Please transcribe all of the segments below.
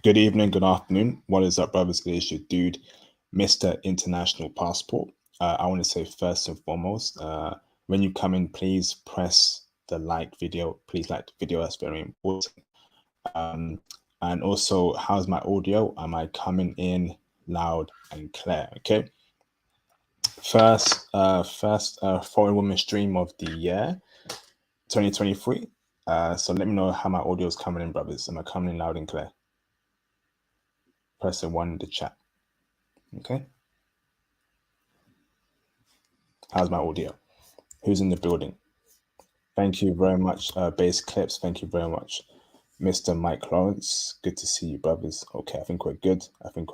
Good evening, good afternoon. What is up, brothers? It is your dude, Mr. International Passport. I want to say first and foremost, when you come in, please press the like video. Please like the video. That's very important. And also, how's my audio? Am I coming in loud and clear? Okay. First foreign woman stream of the year, 2023. So let me know how my audio is coming in, brothers. Am I coming in loud and clear? Press the one in the chat. Okay. How's my audio? Who's in the building? Thank you very much, Base Clips. Thank you very much, Mr. Mike Lawrence. Good to see you, brothers. Okay, I think we're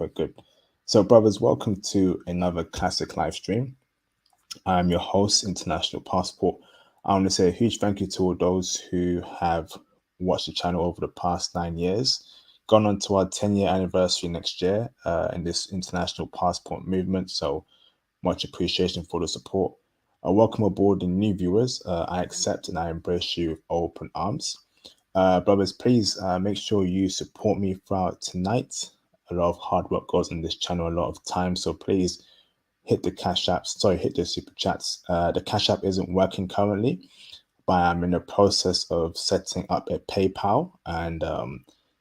good. So, brothers, welcome to another classic live stream. I'm your host, International Passport. I want to say a huge thank you to all those who have watched the channel over the past 9 years. Gone on to our 10-year anniversary next year in this International Passport movement. So, much appreciation for the support. Welcome aboard the new viewers. I accept and I embrace you with open arms. Brothers, please make sure you support me throughout tonight. A lot of hard work goes in this channel, a lot of time. So please hit the hit the super chats. The Cash App isn't working currently, but I'm in the process of setting up a PayPal, and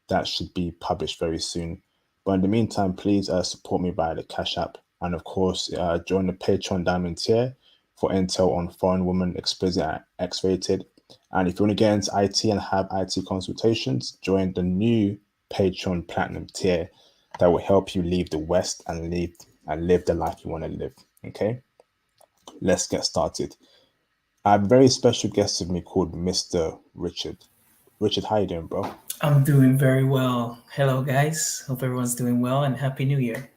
that should be published very soon. But in the meantime, please support me via the Cash App. And of course, join the Patreon Diamond tier for intel on foreign women explicit and X-rated. And if you want to get into IT and have IT consultations, join the new Patreon Platinum tier that will help you leave the West and live the life you want to live. Okay, let's get started. I have a very special guest with me called Mr. Richard. Richard, how you doing, bro? I'm doing very well. Hello, guys. Hope everyone's doing well and Happy New Year.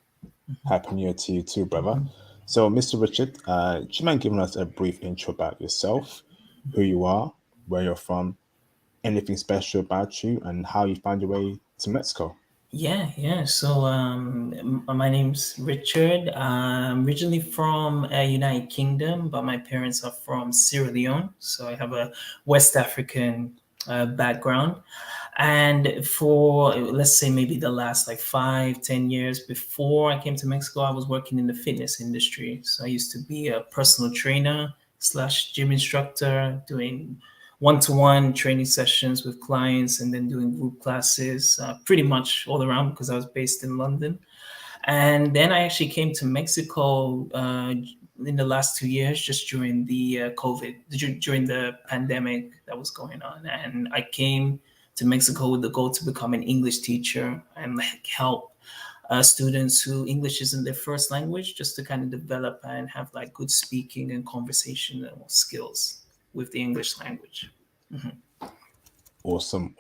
Happy New Year to you too, brother. So, Mr. Richard, do you mind giving us a brief intro about yourself, who you are, where you're from, anything special about you, and how you found your way to Mexico? Yeah. So, my name's Richard. I'm originally from United Kingdom, but my parents are from Sierra Leone. So I have a West African background. And for, let's say, maybe the last like 5, 10 years before I came to Mexico, I was working in the fitness industry. So I used to be a personal trainer slash gym instructor, doing one-to-one training sessions with clients and then doing group classes pretty much all around because I was based in London. And then I actually came to Mexico in the last 2 years, just during the during the pandemic that was going on. And I came to Mexico with the goal to become an English teacher and like help students who English isn't their first language, just to kind of develop and have like good speaking and conversational skills with the English language. Awesome,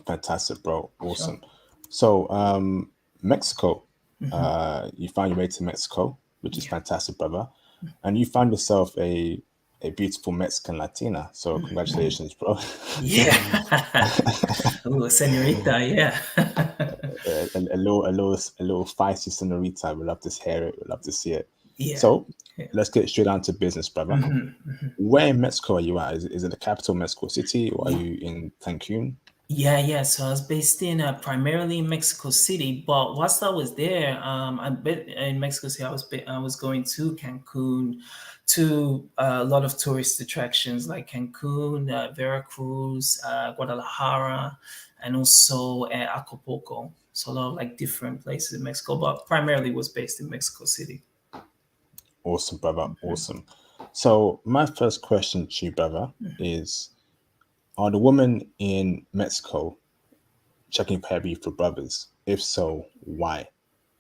fantastic, bro. Sure. Awesome. So, Mexico, you found your way to Mexico, which is Yeah. fantastic, brother. And you found yourself a beautiful Mexican Latina. So, congratulations, bro. Yeah. Ooh, senorita, yeah. A little feisty senorita. We love to hear it. We love to see it. Yeah. So, Yeah. let's get straight down to business, brother. Where in Mexico are you at? Is it the capital, Mexico City, or are you in Cancun? Yeah. So I was based in primarily in Mexico City, but whilst I was there, I bit in Mexico City. I was going to Cancun, to a lot of tourist attractions like Cancun, Veracruz, Guadalajara, and also Acapulco. So a lot of like different places in Mexico, but primarily was based in Mexico City. Awesome, brother. Awesome. So, my first question to you, brother, is: are the women in Mexico checking for heavy for brothers? If so, why?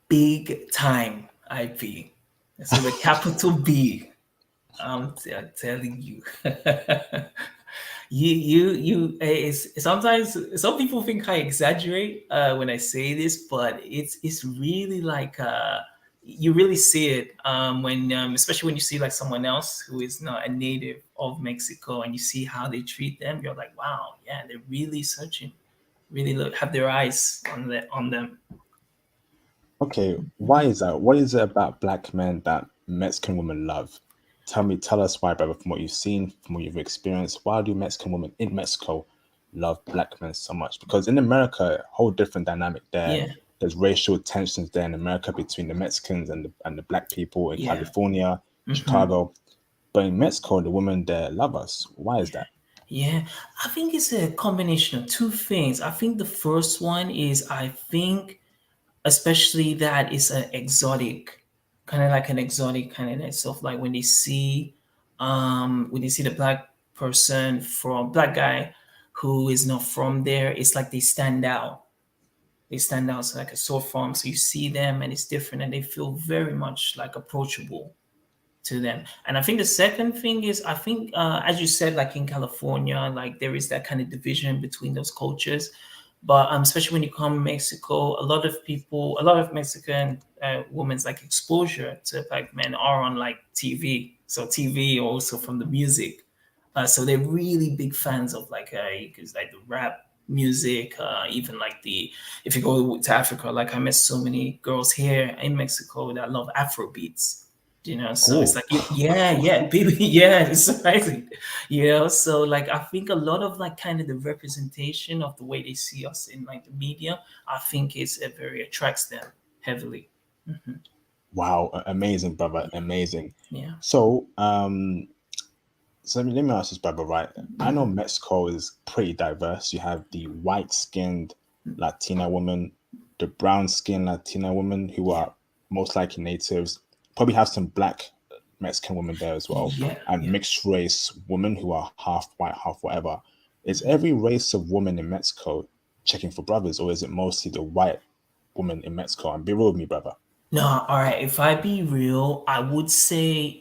Big time IP. So the capital B. I'm telling you. It's sometimes some people think I exaggerate when I say this, but it's really like you really see it when especially when you see like someone else who is not a native of Mexico and you see how they treat them. You're like, wow, yeah, they're really searching, really have their eyes on them. Okay, why is that? What is it about black men that Mexican women love? Tell us why, brother, from what you've seen, from what you've experienced. Why do Mexican women in Mexico love black men so much? Because in America, a whole different dynamic there. Yeah. There's racial tensions there in America between the Mexicans and the black people in Yeah. California, Hmm. Chicago. But in Mexico, the women there love us. Why is that? Yeah, I think it's a combination of two things. I think the first one is I think especially that is an exotic, kind of like an exotic kind of stuff. Like when they see the black person from black guy who is not from there, it's like they stand out. They stand out like a sore thumb. So you see them and it's different, and they feel very much like approachable to them. And I think the second thing is, I think, as you said, like in California, like there is that kind of division between those cultures. But especially when you come to Mexico, a lot of Mexican women's like exposure to black men are on like TV. So TV also from the music. So they're really big fans of like because like the rap music, even like the if you go to Africa, like I met so many girls here in Mexico that love Afro beats, so it's Oh, like yeah, baby, yeah, it's surprising, so like I think a lot of like kind of the representation of the way they see us in like the media, I think is very attracts them heavily. wow, amazing, brother, amazing. Yeah, So, so let me ask this, brother, right? I know Mexico is pretty diverse. You have the white-skinned Latina woman, the brown-skinned Latina women who yeah, are most likely natives. Probably have some black Mexican women there as well, yeah, and yeah. mixed race women who are half white, half whatever. Is Mhm. every race of woman in Mexico checking for brothers, or is it mostly the white woman in Mexico? And be real with me, brother. No, all right. If I be real, I would say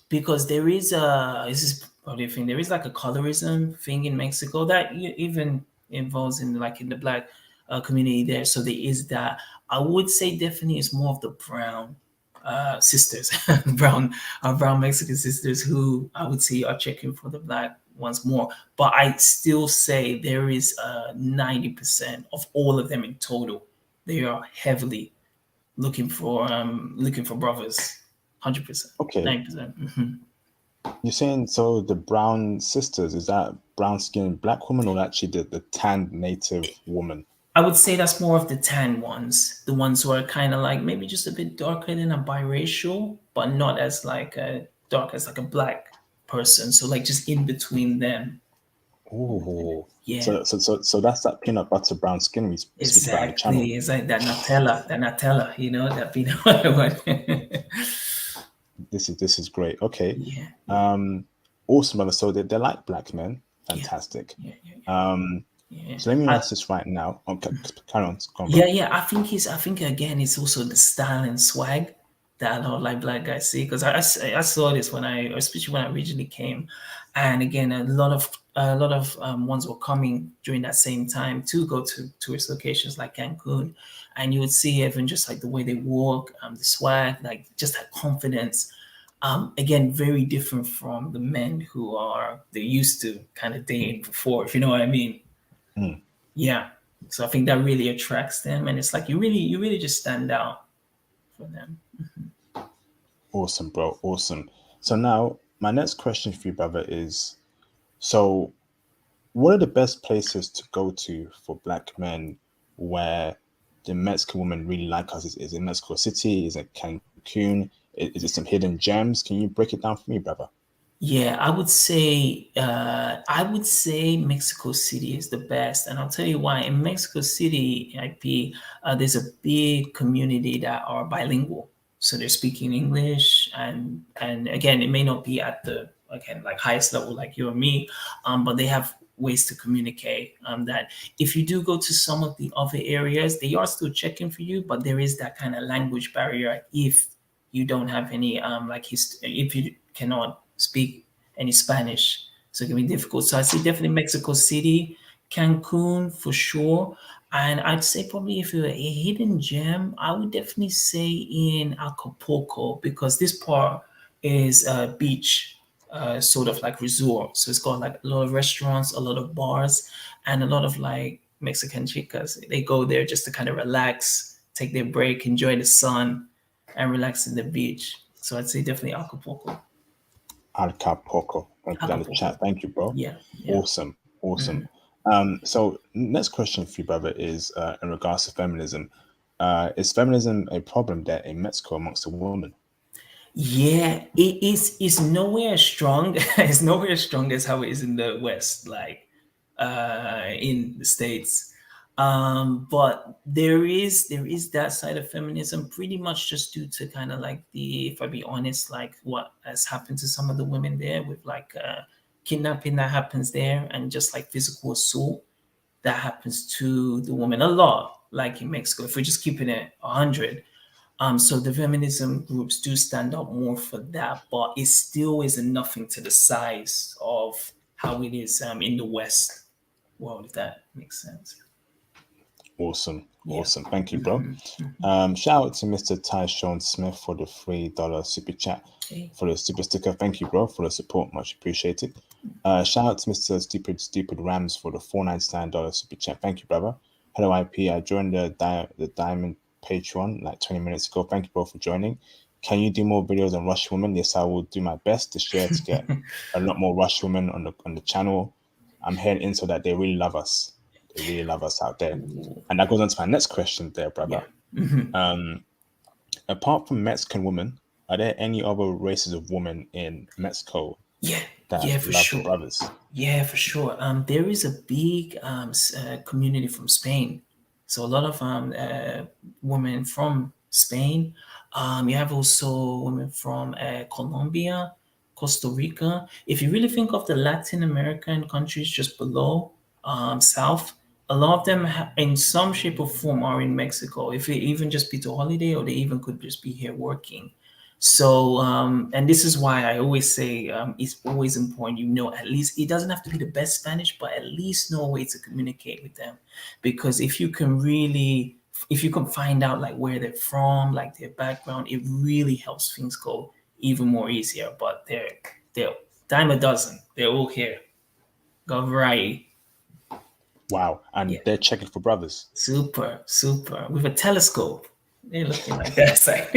because there is a this is probably a thing. There is like a colorism thing in Mexico that even involves in like in the black community there. So there is that. I would say definitely it's more of the brown sisters, brown Mexican sisters who I would say are checking for the black ones more. But I still say there is 90% of all of them in total. They are heavily looking for brothers. 100%, Okay, 90%. Mhm. you're saying so the brown sisters, is that brown skinned black woman or actually the tanned native woman? I would say that's more of the tan ones, the ones who are kind of like maybe just a bit darker than a biracial, but not as like a dark as like a black person. So like just in between them. Oh, Yeah, so that's that peanut butter brown skin we speak about in the channel. exactly. It's like that Nutella, that peanut butter one. This is great. Okay. Yeah, yeah, Um, awesome, brother. So they're like black men. yeah, Fantastic. yeah, yeah, Um, yeah. so let me I, ask this right now. Okay, carry on, go on, Yeah, bro. yeah. I think again, it's also the style and swag that a lot of like black guys see. Because I saw this when especially when I originally came, and again, a lot of ones were coming during that same time to go to tourist locations like Cancun, and you would see even just like the way they walk, the swag, like just that confidence. Again, very different from the men who are they used to kind of dating before, if you know what I mean. Mm, Yeah. So I think that really attracts them, and it's like you really just stand out for them. awesome, bro. Awesome. So now my next question for you, brother, is so what are the best places to go to for black men where the Mexican women really like us? Is it Mexico City? Is it Cancun? Is it some hidden gems? Can you break it down for me, brother? Yeah, I would say Mexico City is the best, and I'll tell you why. In Mexico City, IP, there's a big community that are bilingual, so they're speaking English, and again, it may not be at the again like highest level like you or me, but they have ways to communicate. That if you do go to some of the other areas, they are still checking for you, but there is that kind of language barrier if you don't have any if you cannot speak any Spanish. So it can be difficult. So I see definitely Mexico City, Cancun for sure. And I'd say probably if you're a hidden gem, I would definitely say in Acapulco because this part is a beach sort of like resort. So it's got like a lot of restaurants, a lot of bars, and a lot of like Mexican chicas. They go there just to kind of relax, take their break, enjoy the sun, and relax in the beach. So I'd say definitely Acapulco. Acapulco. I'll put that in the Acapulco. chat. Thank you, bro. Yeah, yeah, Awesome. Awesome. So next question for you, brother, is in regards to feminism. Is feminism a problem there in Mexico amongst the women? Yeah, it is. It's nowhere as strong. It's nowhere as strong as how it is in the West, like in the States. But there is that side of feminism, pretty much just due to kind of like the, if I be honest, like what has happened to some of the women there with like kidnapping that happens there, and just like physical assault that happens to the woman a lot, like in Mexico. If we're just keeping it 100, so the feminism groups do stand up more for that, but it still isn't nothing to the size of how it is in the West world, if that makes sense. Awesome. Yeah. Awesome. Thank you, bro. Shout out to Mr. Tyshawn Smith for the $3 super chat Hey. for the super sticker. Thank you, bro, for the support. Much appreciated. Shout out to Mr. Stupid Rams for the $4.99 super chat. Thank you, brother. Hello, IP. I joined the Diamond Patreon like 20 minutes ago. Thank you, bro, for joining. Can you do more videos on Rush Women? Yes, I will do my best to share to get a lot more Rush Women on the channel. I'm heading in so that they really love us. They really love us out there. And that goes on to my next question there, Yeah. brother. Apart from Mexican women, are there any other races of women in Mexico Yeah. that Yeah, for love sure. brothers? Yeah, for sure. There is a big community from Spain. So a lot of women from Spain. You have also women from Colombia, Costa Rica. If you really think of the Latin American countries just below, south, a lot of them in some shape or form are in Mexico. If it even just be to holiday, or they even could just be here working. So, and this is why I always say it's always important, at least it doesn't have to be the best Spanish, but at least know a way to communicate with them. Because if you can find out like where they're from, like their background, it really helps things go even more easier. But they're dime a dozen. They're all here. Got variety. Wow. Yeah. And they're checking for brothers. Super, super. With a telescope. They're looking like that. It's like,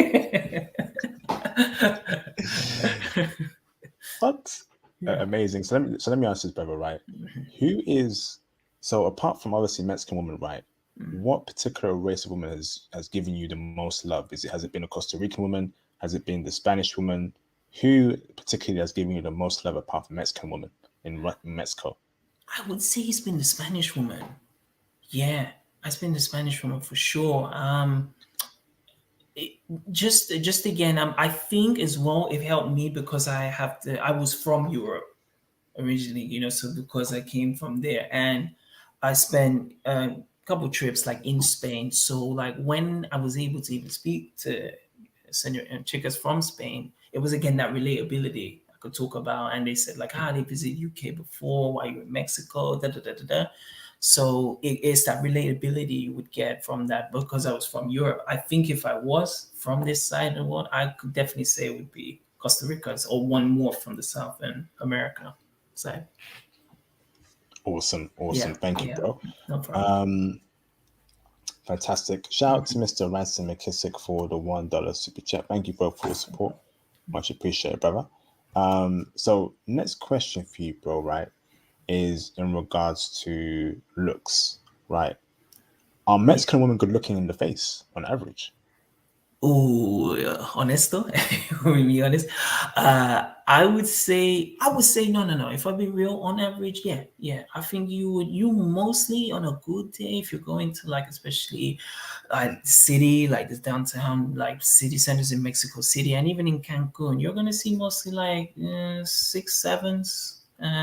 What? yeah. Amazing. So let me ask this, brother, right? Who is so apart from obviously Mexican woman, right? What particular race of woman has given you the most love? Has it been a Costa Rican woman? Has it been the Spanish woman? Who particularly has given you the most love apart from Mexican woman in Mexico? I would say it's been the Spanish woman. Yeah, it's been the Spanish woman for sure. Just again, I think as well it helped me because I was from Europe originally, so because I came from there, and I spent a couple trips like in Spain. So like when I was able to even speak to senior chicas from Spain, it was again that relatability I could talk about, and they said like, they visit UK before, while you're in Mexico, da da da da da. So it is that relatability you would get from that because I was from Europe. I think if I was from this side of the world, I could definitely say it would be Costa Rica or one more from the South in America side. Awesome, awesome. Yeah, Thank you, yeah, bro. no problem. Fantastic. Shout out to Mr. Ransom McKissick for the $1 super chat. Thank you, bro, for your support. Much appreciated, brother. So next question for you, bro, right, is in regards to looks, right? Are Yeah. Mexican women good looking in the face on average? Oh, honesto, we be honest. I would say no, no, no. If I be real, on average, yeah, yeah. I think you mostly on a good day, if you're going to like, especially city, like the downtown, like city centers in Mexico City, and even in Cancun, you're gonna see mostly like six, sevens,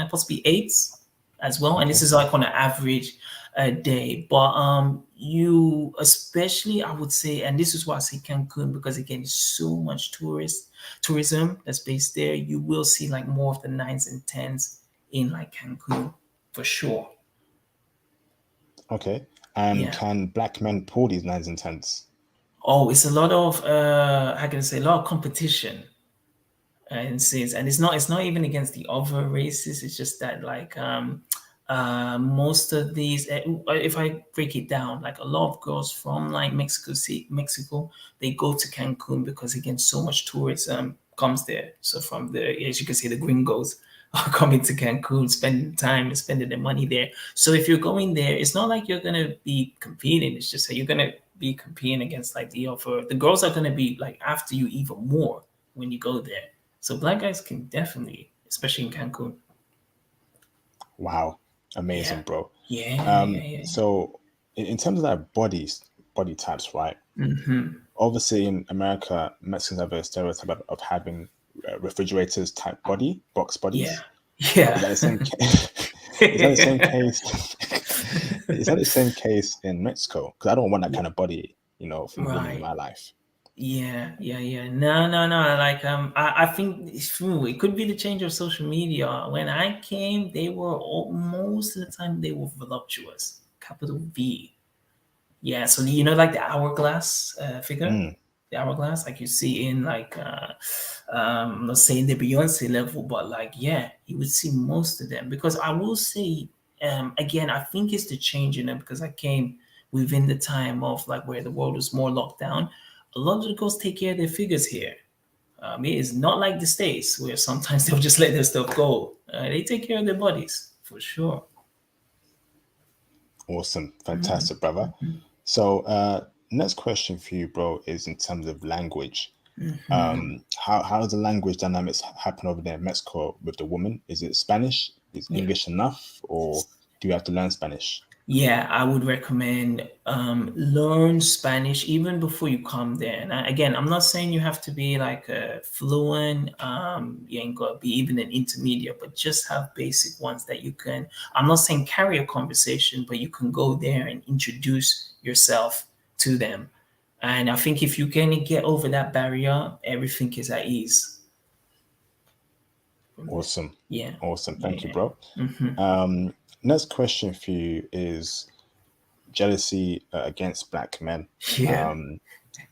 possibly eights as well. And this Okay. is like on an average day. But you especially, I would say, and this is why I say Cancun, because again, it's so much tourism that's based there. You will see like more of the nines and tens in like Cancun for sure. Okay. And Yeah. can black men pull these nines and tens? Oh, it's a lot of how can I say, a lot of competition and since, and it's not even against the other races. It's just that like most of these, if I break it down, like a lot of girls from like Mexico, they go to Cancun because again, so much tourism comes there. So from the, as you can see, the gringos are coming to Cancun, spending time and spending their money there. So if you're going there, it's not like you're gonna be competing. It's just that you're gonna be competing against like the offer. The girls are gonna be like after you even more when you go there. So black guys can definitely, especially in Cancun. Wow, Yeah. amazing, bro. Yeah, yeah, yeah. So in terms of like body types, right? Mm-hmm. Obviously, in America, Mexicans have a stereotype of having refrigerators type box Yeah. bodies. Is Yeah. that the same? Is that the same case? Is that the same case in Mexico? Because I don't want that Yeah. kind of body, from a woman in Right. my life. Yeah, yeah, yeah. No, no, no. Like, I think it's true. It could be the change of social media. When I came, they were most of the time they were voluptuous, capital V. Yeah. So you know, like the hourglass figure, Mm, the hourglass, like you see in like, I'm not saying the Beyonce level, but like, yeah, you would see most of them because I will say, again, I think it's the change in them because I came within the time of like where the world was more locked down. A lot of the girls take care of their figures here. It is not like the States where sometimes they'll just let their stuff go. They take care of their bodies for sure. awesome, fantastic, brother. So, next question for you, bro, is in terms of language. How does the language dynamics happen over there in Mexico with the woman? Is it Spanish? Is Yeah. English enough, or do you have to learn Spanish? Yeah, I would recommend learn Spanish even before you come there. And again, I'm not saying you have to be like a fluent, you ain't got to be even an intermediate, but just have basic ones that you can. I'm not saying carry a conversation, but you can go there and introduce yourself to them. And I think if you can get over that barrier, everything is at ease from there. Awesome, Yeah, awesome. Thank you, yeah, bro. hmm Next question for you is jealousy against black men. yeah, Um,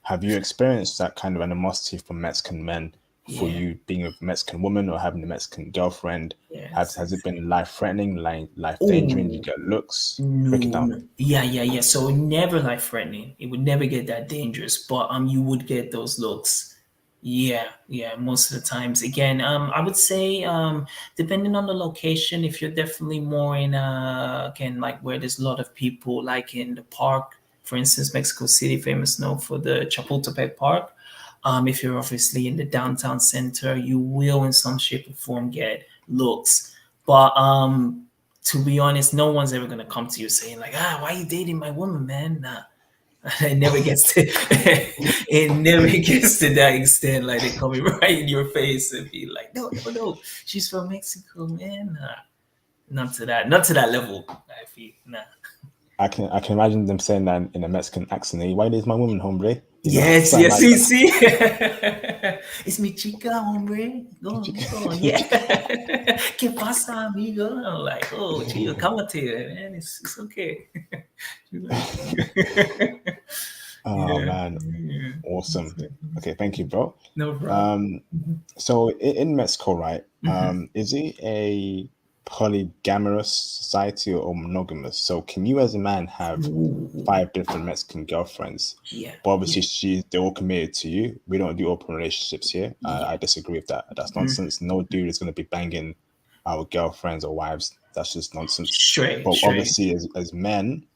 have you experienced that kind of animosity from Mexican men for yeah. you being a Mexican woman or having a Mexican girlfriend? Has Yes. it been life threatening, life threatening? Did you Oh, get looks? Break it no, down. no. Yeah, yeah, yeah. So never life threatening. It would never get that dangerous, but you would get those looks. Yeah, yeah, most of the times. Again, I would say depending on the location, if you're definitely more in again like where there's a lot of people, like in the park, for instance, Mexico City, famous known for the Chapultepec Park. If you're obviously in the downtown center, you will in some shape or form get looks. But to be honest, no one's ever gonna come to you saying like, why are you dating my woman, man? Nah. It never gets to it never gets to that extent. Like they coming right in your face and be like, no, no, no, she's from Mexico, man. Nah, not to that level. I feel nah. I can imagine them saying that in a Mexican accent. Hey, why is my woman, hombre? Yes, Something yes, like sí, that. sí. Es mi chica, hombre. Go on. Yeah. ¿Qué pasa, amigo? I'm like, oh, chico, cálmate, man. It's okay. She's like, Oh yeah, man, yeah. awesome. Okay, thank you, bro. No problem. Um, so in Mexico, right? Is it a polygamous society or monogamous? So can you, as a man, have Ooh, 5 different Mexican girlfriends? yeah, But yeah, obviously, they're all committed to you. We don't do open relationships here. I yeah. disagree with that. That's nonsense. No dude is going to be banging our girlfriends or wives. That's just nonsense. Straight, But straight. obviously, as men,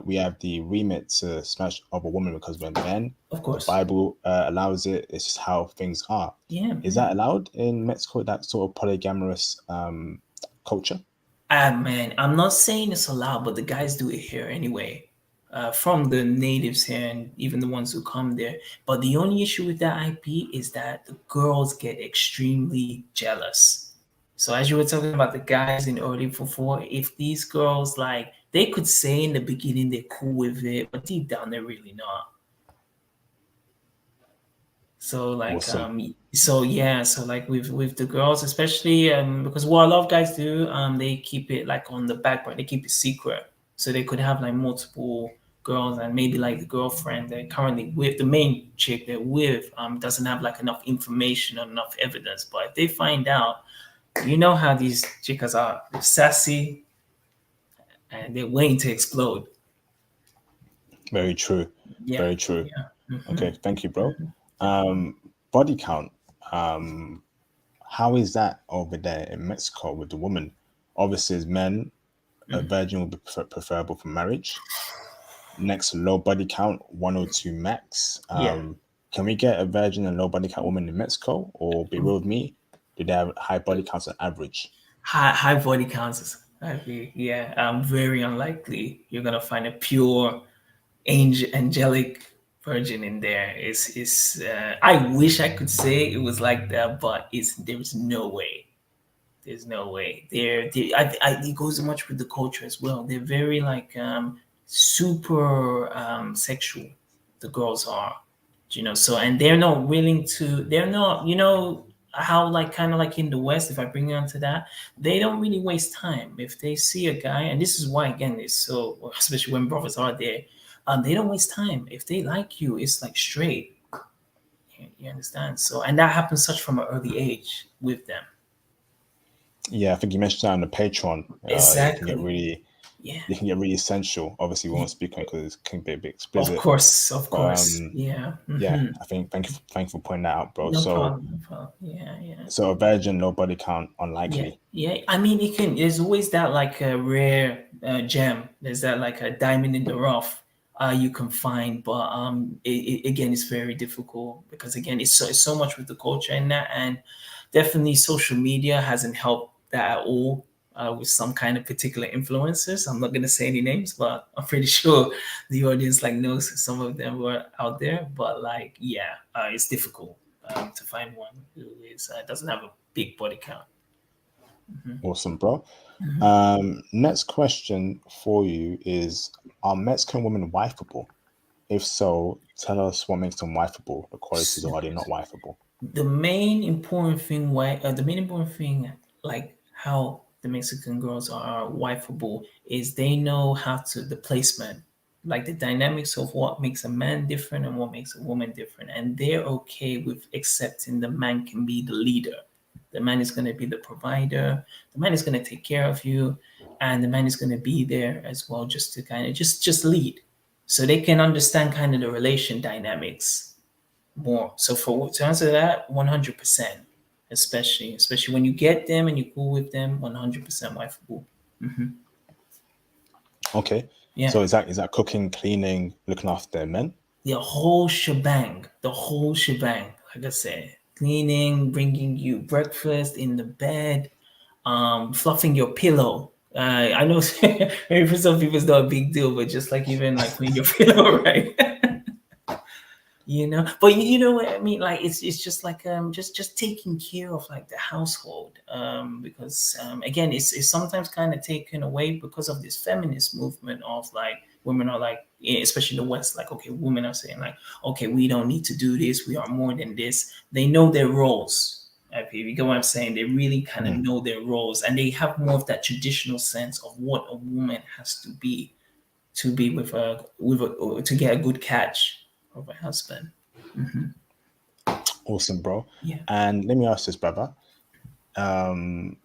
we have the remit to smash other women because we're men. Of The course. Bible allows it. It's just how things are. Yeah, Is man. that allowed in Mexico? That sort of polygamous culture? Man, I'm not saying it's allowed, but the guys do it here anyway. From the natives here and even the ones who come there. But the only issue with that IP is that the girls get extremely jealous. So as you were talking about the guys in early four, if these girls like they could say in the beginning they're cool with it, but deep down they're really not. So like Awesome. so yeah, so like with the girls, especially because what a lot of guys do, they keep it like on the back burner, they keep it secret. So they could have like multiple girls and maybe like the girlfriend they're currently with, the main chick they're with, doesn't have like enough information or enough evidence. But if they find out, you know how these chicas are, they're sassy and they're waiting to explode. Very true. Yeah, Very true. yeah. Okay, thank you, bro. No problem. Body count. Um, how is that over there in Mexico with the woman? Obviously, as men, a Mm. virgin would be preferable for marriage. Next, low body count, 102 max. Yeah. Can we get a virgin and low body count woman in Mexico? Or be real with me, do they have high body counts on average? High body counts is, I feel, yeah, very unlikely you're gonna find a pure angelic virgin in there. I wish I could say it was like that, but it's there's no way. There's no way. It goes much with the culture as well. They're very like super sexual. The girls are, So and they're not willing to. They're not. How like kind of like in the West. If I bring you onto that, they don't really waste time. If they see a guy, and this is why again it's so, especially when brothers are there, they don't waste time. If they like you, it's like straight. You understand? So and that happens such from an early age with them. Yeah, I think you mentioned that on the Patreon. It can get Exactly. really, Yeah. it can get really essential. Obviously, we won't speak on it because it can be a bit Of explicit. course. Of But course. Yeah. yeah, Hmm. I think thank you for pointing that out, bro. No So problem. No problem. Yeah. Yeah. a virgin, low body count, Yeah, unlikely. yeah. I mean, it can. There's always that like a rare gem. There's that like a diamond in the rough you can find, but again, it's very difficult because again, it's so much with the culture and that, and definitely social media hasn't helped that at all. With some kind of particular influencers, I'm not gonna say any names, but I'm pretty sure the audience like knows some of them were out there. But like, yeah, it's difficult to find one who is doesn't have a big body count. Awesome, bro. Mhm. Next question for you is: are Mexican women wifeable? If so, tell us what makes them wifeable, the qualities, or are they not wifeable? The main important thing, like how the Mexican girls are wifeable, is they know how to the placement, like the dynamics of what makes a man different and what makes a woman different, and they're okay with accepting the man can be the leader. The man is going to be the provider. The man is going to take care of you, and the man is going to be there as well, just to kind of just lead, so they can understand kind of the relation dynamics more. So for to answer that, 100%, especially when you get them and you cool with them, 100% wifeable. Hmm. Okay. Yeah, So is that cooking, cleaning, looking after their men? the whole shebang. Like I said, cleaning, bringing you breakfast in the bed, fluffing your pillow. I know maybe for some people it's not a big deal, but just like even like putting your pillow right. But you know what I mean, like it's just like just taking care of like the household, because again it's sometimes kind of taken away because of this feminist movement of like women are like, especially in the West, like, okay, women are saying like, okay, we don't need to do this, we are more than this. They know their roles. If you get what I'm saying, they really kind of Mm. know their roles, and they have more of that traditional sense of what a woman has to be with a to get a good catch of a husband. Hmm. Awesome, bro. Yeah, And let me ask this, brother. Um,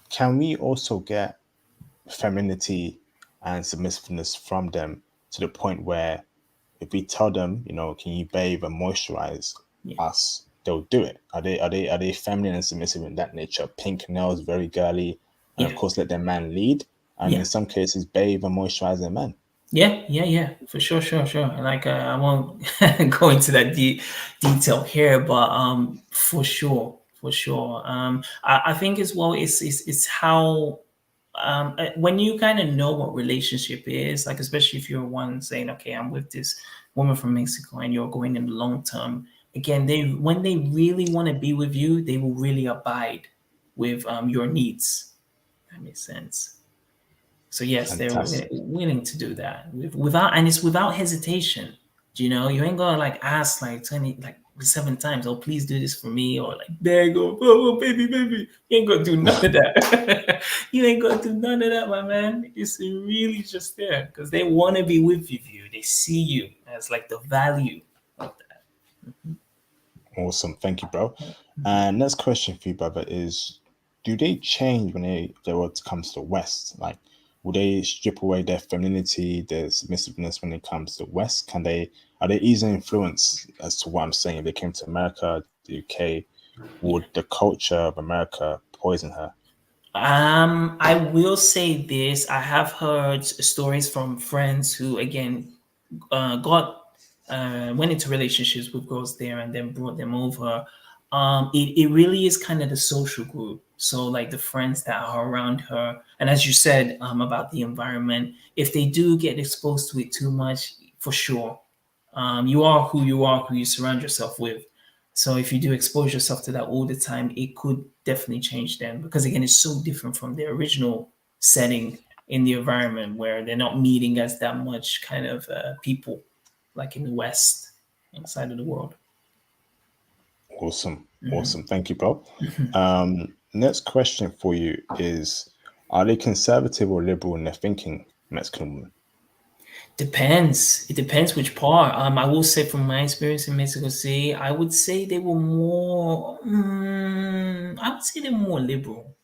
can we also get femininity and submissiveness from them to the point where if we tell them, can you bathe and moisturize yeah, us, they'll do it? Are they feminine and submissive in that nature? Pink nails, very girly, and of yeah, course let their man lead. And yeah, in some cases, bathe and moisturize their man. yeah, for sure, sure. Like I won't go into that detail here, but for sure. I think as well, it's how when you kind of know what relationship is, like especially if you're one saying, okay, I'm with this woman from Mexico, and you're going in the long term. Again, they when they really want to be with you, they will really abide with your needs. That makes sense. So yes, they're Fantastic. willing to do that without, and it's without hesitation. You ain't gonna like ask like 20 like 7 times, oh please do this for me, or like beg, or oh baby, baby. You ain't gonna do none of that. You ain't gonna do none of that, my man. It's really just there because they want to be with you. They see you as like the value of that. Awesome. Thank you, bro. And next question for you, brother, is do they change when they were to comes to the West? Like, will they strip away their femininity, their submissiveness when it comes to the West? Are they easily influenced as to what I'm saying if they came to America, the UK? Yeah. Would the culture of America poison her? I will say this. I have heard stories from friends who, again, got went into relationships with girls there and then brought them over. It really is kind of the social group. So like the friends that are around her, and as you said about the environment, if they do get exposed to it too much, for sure, you are, who you surround yourself with. So if you do expose yourself to that all the time, it could definitely change them because again, it's so different from the original setting in the environment where they're not meeting as that much kind of people like in the West side of the world. Awesome. Awesome. Thank you, bro. Next question for you is, are they conservative or liberal in their thinking, Mexican women? Depends. It depends which part. I will say from my experience in Mexico City, I would say they were more. I would say they were more liberal.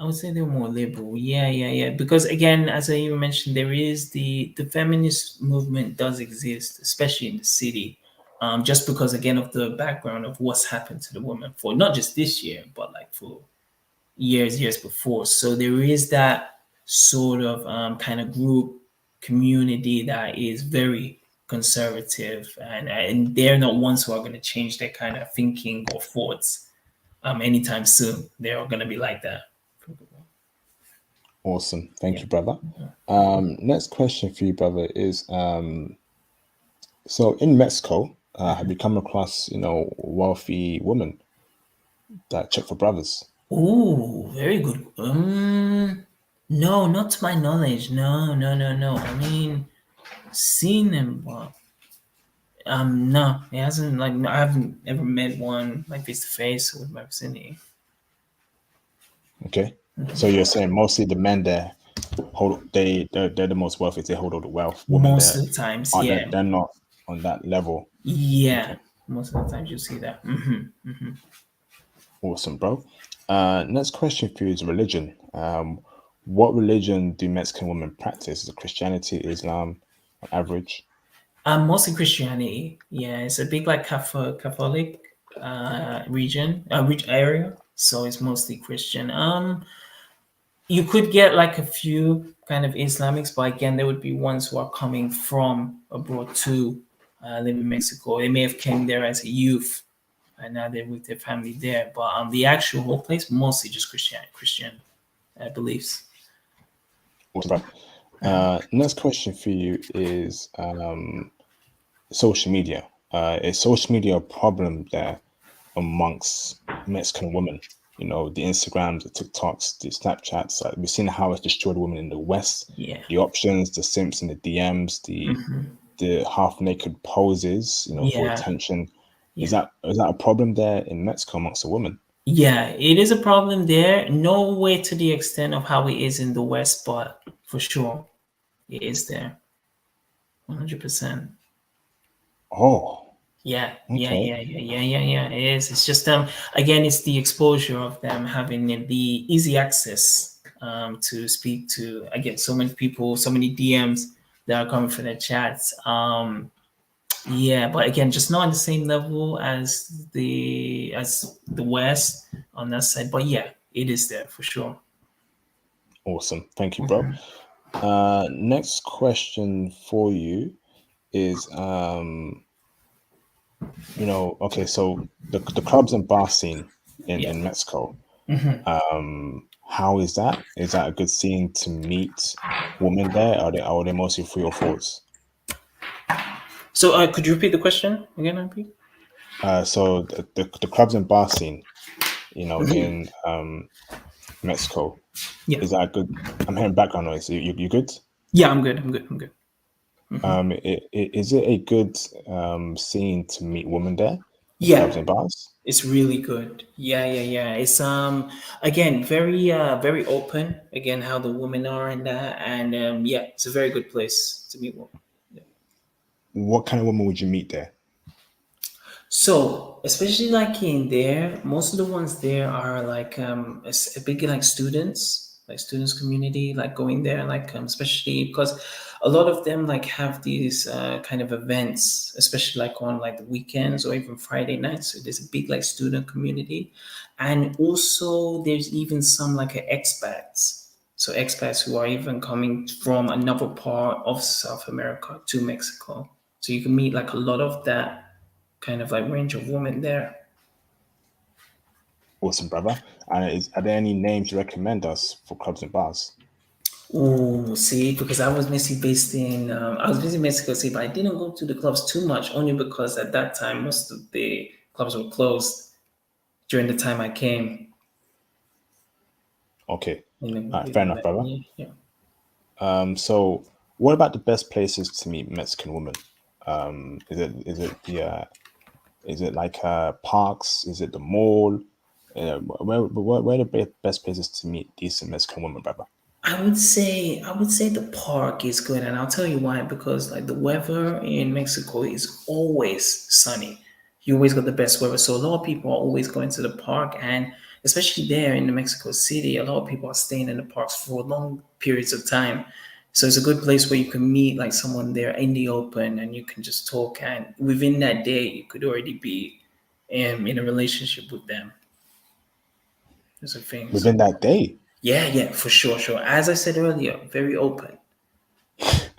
I would say they're more liberal. Yeah, yeah, yeah. Because again, as I even mentioned, there is the feminist movement does exist, especially in the city. Just because again of the background of what's happened to the woman for not just this year, but like for years before. So there is that sort of kind of group community that is very conservative, and they're not ones who are going to change their kind of thinking or thoughts anytime soon. They're going to be like that. Awesome. Thank Yeah. you, brother. Next question for you, brother, is so in Mexico, have you come across, wealthy women that check for brothers? Oh, very good. No, not to my knowledge. No, no, no, no. I mean, seen them, but no, it hasn't. Like, I haven't ever met one like face to face with my vicinity. Okay. So you're saying mostly the men there they're the most wealthy. They hold all the wealth. Women Most there of the times, aren't yeah, they're not on that level. yeah. Okay. Most of the times you see that. Awesome, bro. Next question for you is religion. What religion do Mexican women practice? Is it Christianity, Islam, on average? Mostly Christianity. Yeah, it's a big like Catholic region, area. So it's mostly Christian. You could get like a few kind of Islamics, but again, there would be ones who are coming from abroad to live in Mexico. They may have came there as a youth, and now they're with their family there. But the actual whole place, mostly just Christian beliefs. Awesome, bro. Next question for you is social media. Is social media a problem there amongst Mexican women? The Instagrams, the TikToks, the Snapchats. We've seen how it's destroyed women in the West. Yeah, The options, the simps and the DMs, the half naked poses, for yeah, attention. Is yeah. that a problem there in Mexico amongst the women? Yeah, it is a problem there. No way to the extent of how it is in the West, but for sure it is there. 100%. Oh, Yeah, yeah, okay. yeah, yeah, yeah, yeah, yeah. It is. It's just again, it's the exposure of them having the easy access to speak to again so many people, so many DMs that are coming for their chats. Yeah, but again, just not on the same level as the West on that side. But yeah, it is there for sure. Awesome. Thank you, bro. Next question for you is okay, so the clubs and bar scene Yeah. in Mexico, how is that? Is that a good scene to meet women there? Are they mostly free or fours? So could you repeat the question again, MP? So the clubs and bar scene, in Mexico, Yeah. is that a good? I'm hearing background noise. You good? Yeah, I'm good. I'm good. I'm good. Is it a good scene to meet women there? The clubs Yeah, and bars? it's really good. Yeah, yeah, yeah. It's again very open. Again, how the women are in that, and yeah, it's a very good place to meet women. Yeah. What kind of women would you meet there? So, especially like in there, most of the ones there are like a big like students community, like going there, like especially because a lot of them like have these kind of events, especially like on like the weekends or even Friday nights. So there's a big like student community, and also there's even some like expats. So expats who are even coming from another part of South America to Mexico. So you can meet like a lot of that kind of like range of women there. Awesome, brother. And are there any names you recommend us for clubs and bars? Oh, see, because I was based in Mexico City, but I didn't go to the clubs too much, only because at that time most of the clubs were closed during the time I came. Okay. In the, All right, fair within enough, that brother. year. Yeah. So what about the best places to meet Mexican women? Is it like parks? Is it the mall? Where are the best places to meet decent Mexican women, brother? I would say the park is good, and I'll tell you why. Because like the weather in Mexico is always sunny. You always got the best weather, so a lot of people are always going to the park, and especially there in the Mexico City, a lot of people are staying in the parks for long periods of time. So it's a good place where you can meet like someone there in the open, and you can just talk, and within that day, you could already be in a relationship with them. There's a thing. Within So that day? yeah, yeah, for sure, sure. As I said earlier, very open.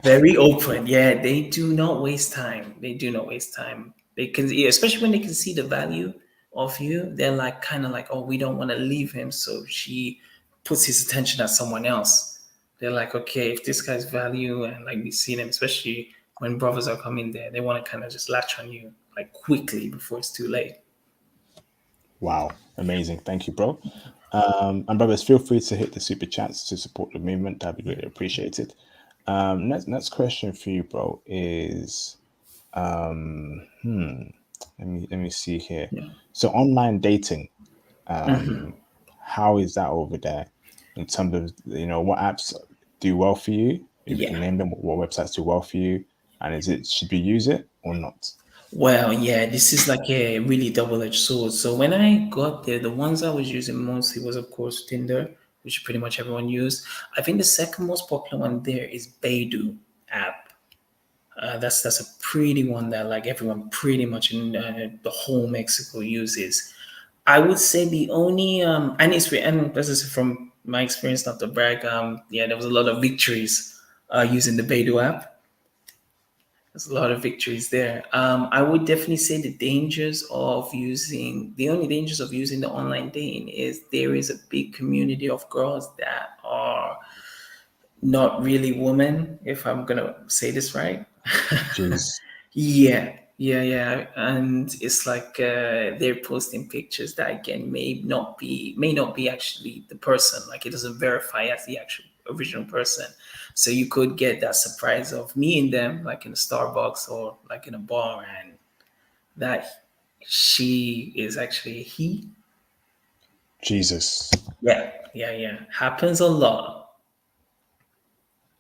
Very open. Yeah, they do not waste time. They do not waste time. They can, yeah, especially when they can see the value of you. They're like kind of like, oh, we don't want to leave him, so she puts his attention at someone else. They're like, okay, if this guy's value and like we see them, especially when brothers are coming there, they want to kind of just latch on you like quickly before it's too late. Wow, amazing. Thank you, bro. And brothers, feel free to hit the super chats to support the movement. That'd be greatly appreciated. Next question for you, bro, is let me see here. Yeah. So online dating, how is that over there in terms of what apps do well for you? If you Yeah. can name them, what websites do well for you, and is it should we use it or not? Well, yeah, this is like a really double-edged sword. So when I got there, the ones I was using mostly was, of course, Tinder, which pretty much everyone used. I think the second most popular one there is Baidu app. That's a pretty one that like everyone pretty much in the whole Mexico uses. I would say the only and and this is from my experience, not to brag. Yeah, there was a lot of victories using the Baidu app. There's a lot of victories there. I would definitely say the only dangers of using the online dating is there is a big community of girls that are not really women, if I'm gonna say this right. Jeez, Yeah, yeah, yeah. And it's like they're posting pictures that again may not be actually the person. Like it doesn't verify as the actual original person. So you could get that surprise of meeting them like in a Starbucks or like in a bar, and that she is actually a he. Jesus, Yeah, yeah, yeah. Happens a lot.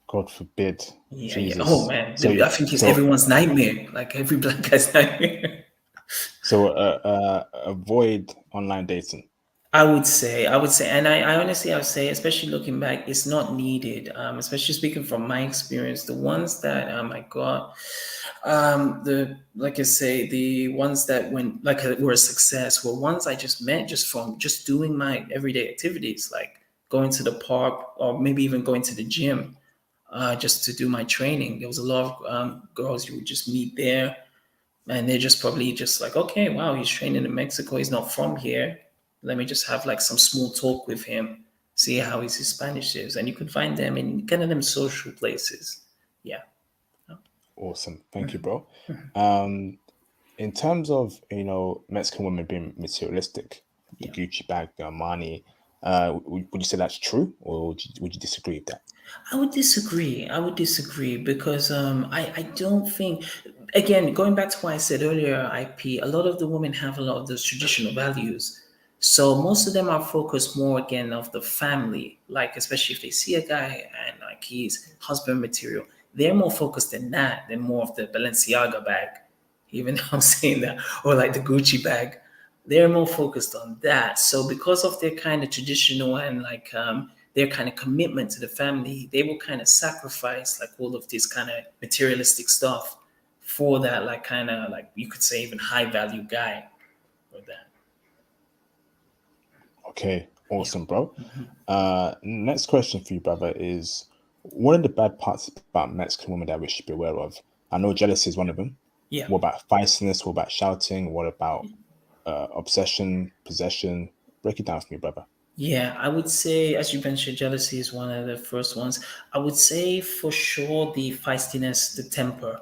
God forbid, Yeah, yeah. Oh Jesus. man, So I think it's so everyone's nightmare. Like every black guy's nightmare. avoid online dating. I would say, and I honestly, I would say, especially looking back, it's not needed. Especially speaking from my experience, the ones that I got, the like I say, the ones that went like were a success were ones I just met just from just doing my everyday activities, like going to the park or maybe even going to the gym, just to do my training. There was a lot of girls you would just meet there, and they're just probably just like, okay, wow, he's training in Mexico. He's not from here. Let me just have like some small talk with him, see how his Spanish is. And you could find them in kind of them social places. Yeah. Awesome, thank you, bro. Um, in terms of Mexican women being materialistic, the Yeah. Gucci bag, the Armani, would you say that's true, or would you disagree with that? I would disagree because I don't think, again, going back to what I said earlier, IP, a lot of the women have a lot of those traditional values. So most of them are focused more again of the family, like especially if they see a guy and like he's husband material, they're more focused in that than more of the Balenciaga bag, even though I'm saying that, or like the Gucci bag. They're more focused on that. So because of their kind of traditional and like their kind of commitment to the family, they will kind of sacrifice like all of this kind of materialistic stuff for that, like kind of like you could say even high value guy or that. Okay, Yeah. awesome, bro. Next question for you, brother, is what are the bad parts about Mexican women that we should be aware of? I know jealousy is one of them. Yeah. What about feistiness? What about shouting? What about obsession, possession? Break it down for me, brother. Yeah, I would say, as you mentioned, jealousy is one of the first ones. I would say for sure the feistiness, the temper.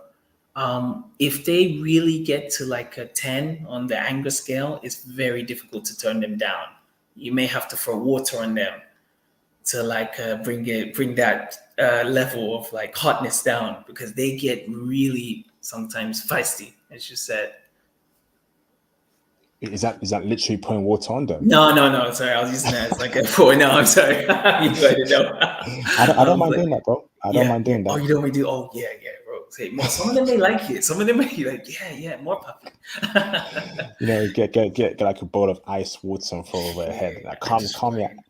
If they really get to like a 10 on the anger scale, it's very difficult to turn them down. You may have to throw water on them to like bring that level of like hotness down because they get really sometimes feisty, as you said. Is that literally pouring water on them? No, no, no. Sorry, I was using that as like a point. No, I'm sorry. You got to know. I don't mind But doing that, bro. I don't yeah, mind yeah. doing Oh, that. you know we do. Oh, yeah, yeah, bro. Say more. Some of them may like it. Some of them may be like, yeah, yeah, more puppy. Get like a bowl of ice water and throw over her head. Yeah, Like I calm, just like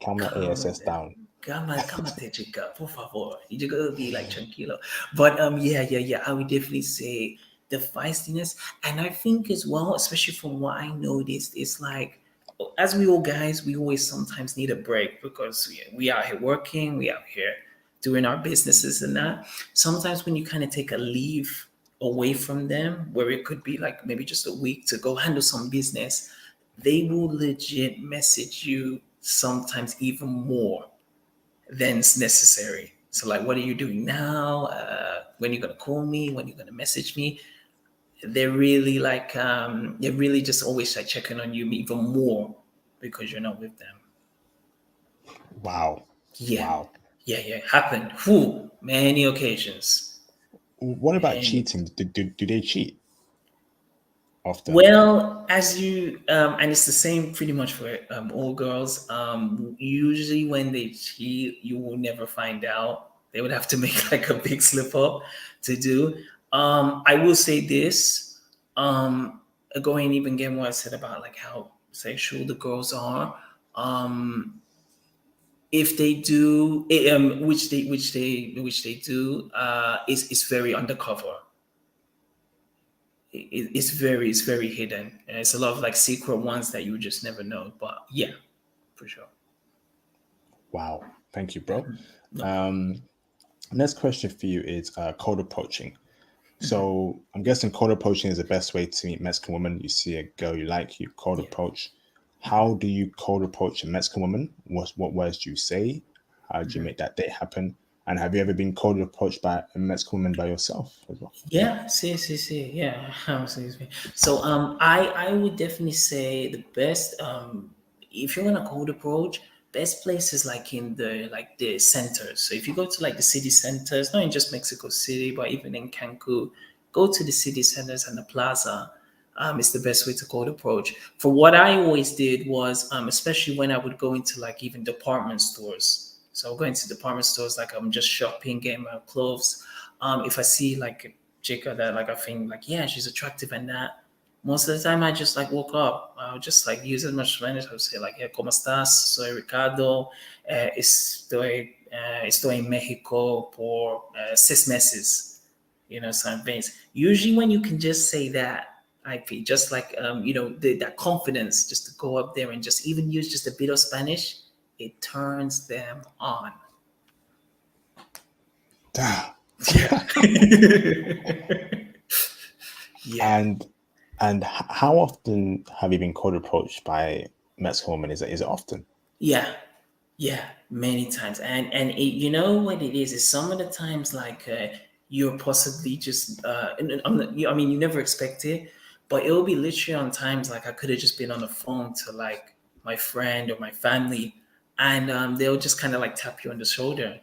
calm your calm ASS it down. down. Cámate, chica, por favor. You just gotta be like tranquilo. But yeah, yeah, yeah. I would definitely say the feistiness, and I think as well, especially from what I noticed, it's like as we all guys, we always sometimes need a break because we out here working, we out here doing our businesses and that. Sometimes when you kind of take a leave away from them, where it could be like maybe just a week to go handle some business, they will legit message you sometimes even more than's necessary. So like, what are you doing now? When are you gonna call me? When are you gonna message me? They're really like they're really just always like checking on you even more because you're not with them. Wow, Yeah, wow. yeah, yeah. Happened. Whew, many occasions. What about Many. cheating? Do they cheat often? Well, as you and it's the same pretty much for all girls. Usually when they cheat, you will never find out. They would have to make like a big slip up to do. I will say this. Going even again what I said about like how sexual the girls are. If they do, which they do, is very undercover. It's very hidden. And it's a lot of like secret ones that you would just never know. But yeah, for sure. Wow, thank you, bro. No problem. Um, Next question for you is cold approaching. So I'm guessing cold approaching is the best way to meet Mexican women. You see a girl you like, you cold Yeah. approach. How do you cold approach a Mexican woman? What words do you say? How do you make that date happen? And have you ever been cold approached by a Mexican woman by yourself as well? Yeah, see, yeah. Excuse me. So, I would definitely say the best, if you're gonna cold approach, best places like in the centers. So if you go to like the city centers, not in just Mexico City, but even in Cancun, go to the city centers and the plaza. It's the best way to cold approach. For what I always did was, especially when I would go into like even department stores. So going to department stores, like I'm just shopping, getting my clothes. If I see like chica that like I think like yeah she's attractive and that most of the time I just like woke up. I'll just like use as much Spanish. I'll say like, yeah, ¿cómo estás? Soy Ricardo. Estoy en México por 6 meses. Some things. Usually when you can just say that, I feel just like that confidence just to go up there and just even use just a bit of Spanish, it turns them on. Damn. Yeah. Yeah. And how often have you been cold approached by Mexican women? Is it often? Yeah, yeah, many times, you know what it is some of the times like you're possibly just I mean you never expect it, but it'll be literally on times like I could have just been on the phone to like my friend or my family, and they'll just kind of like tap you on the shoulder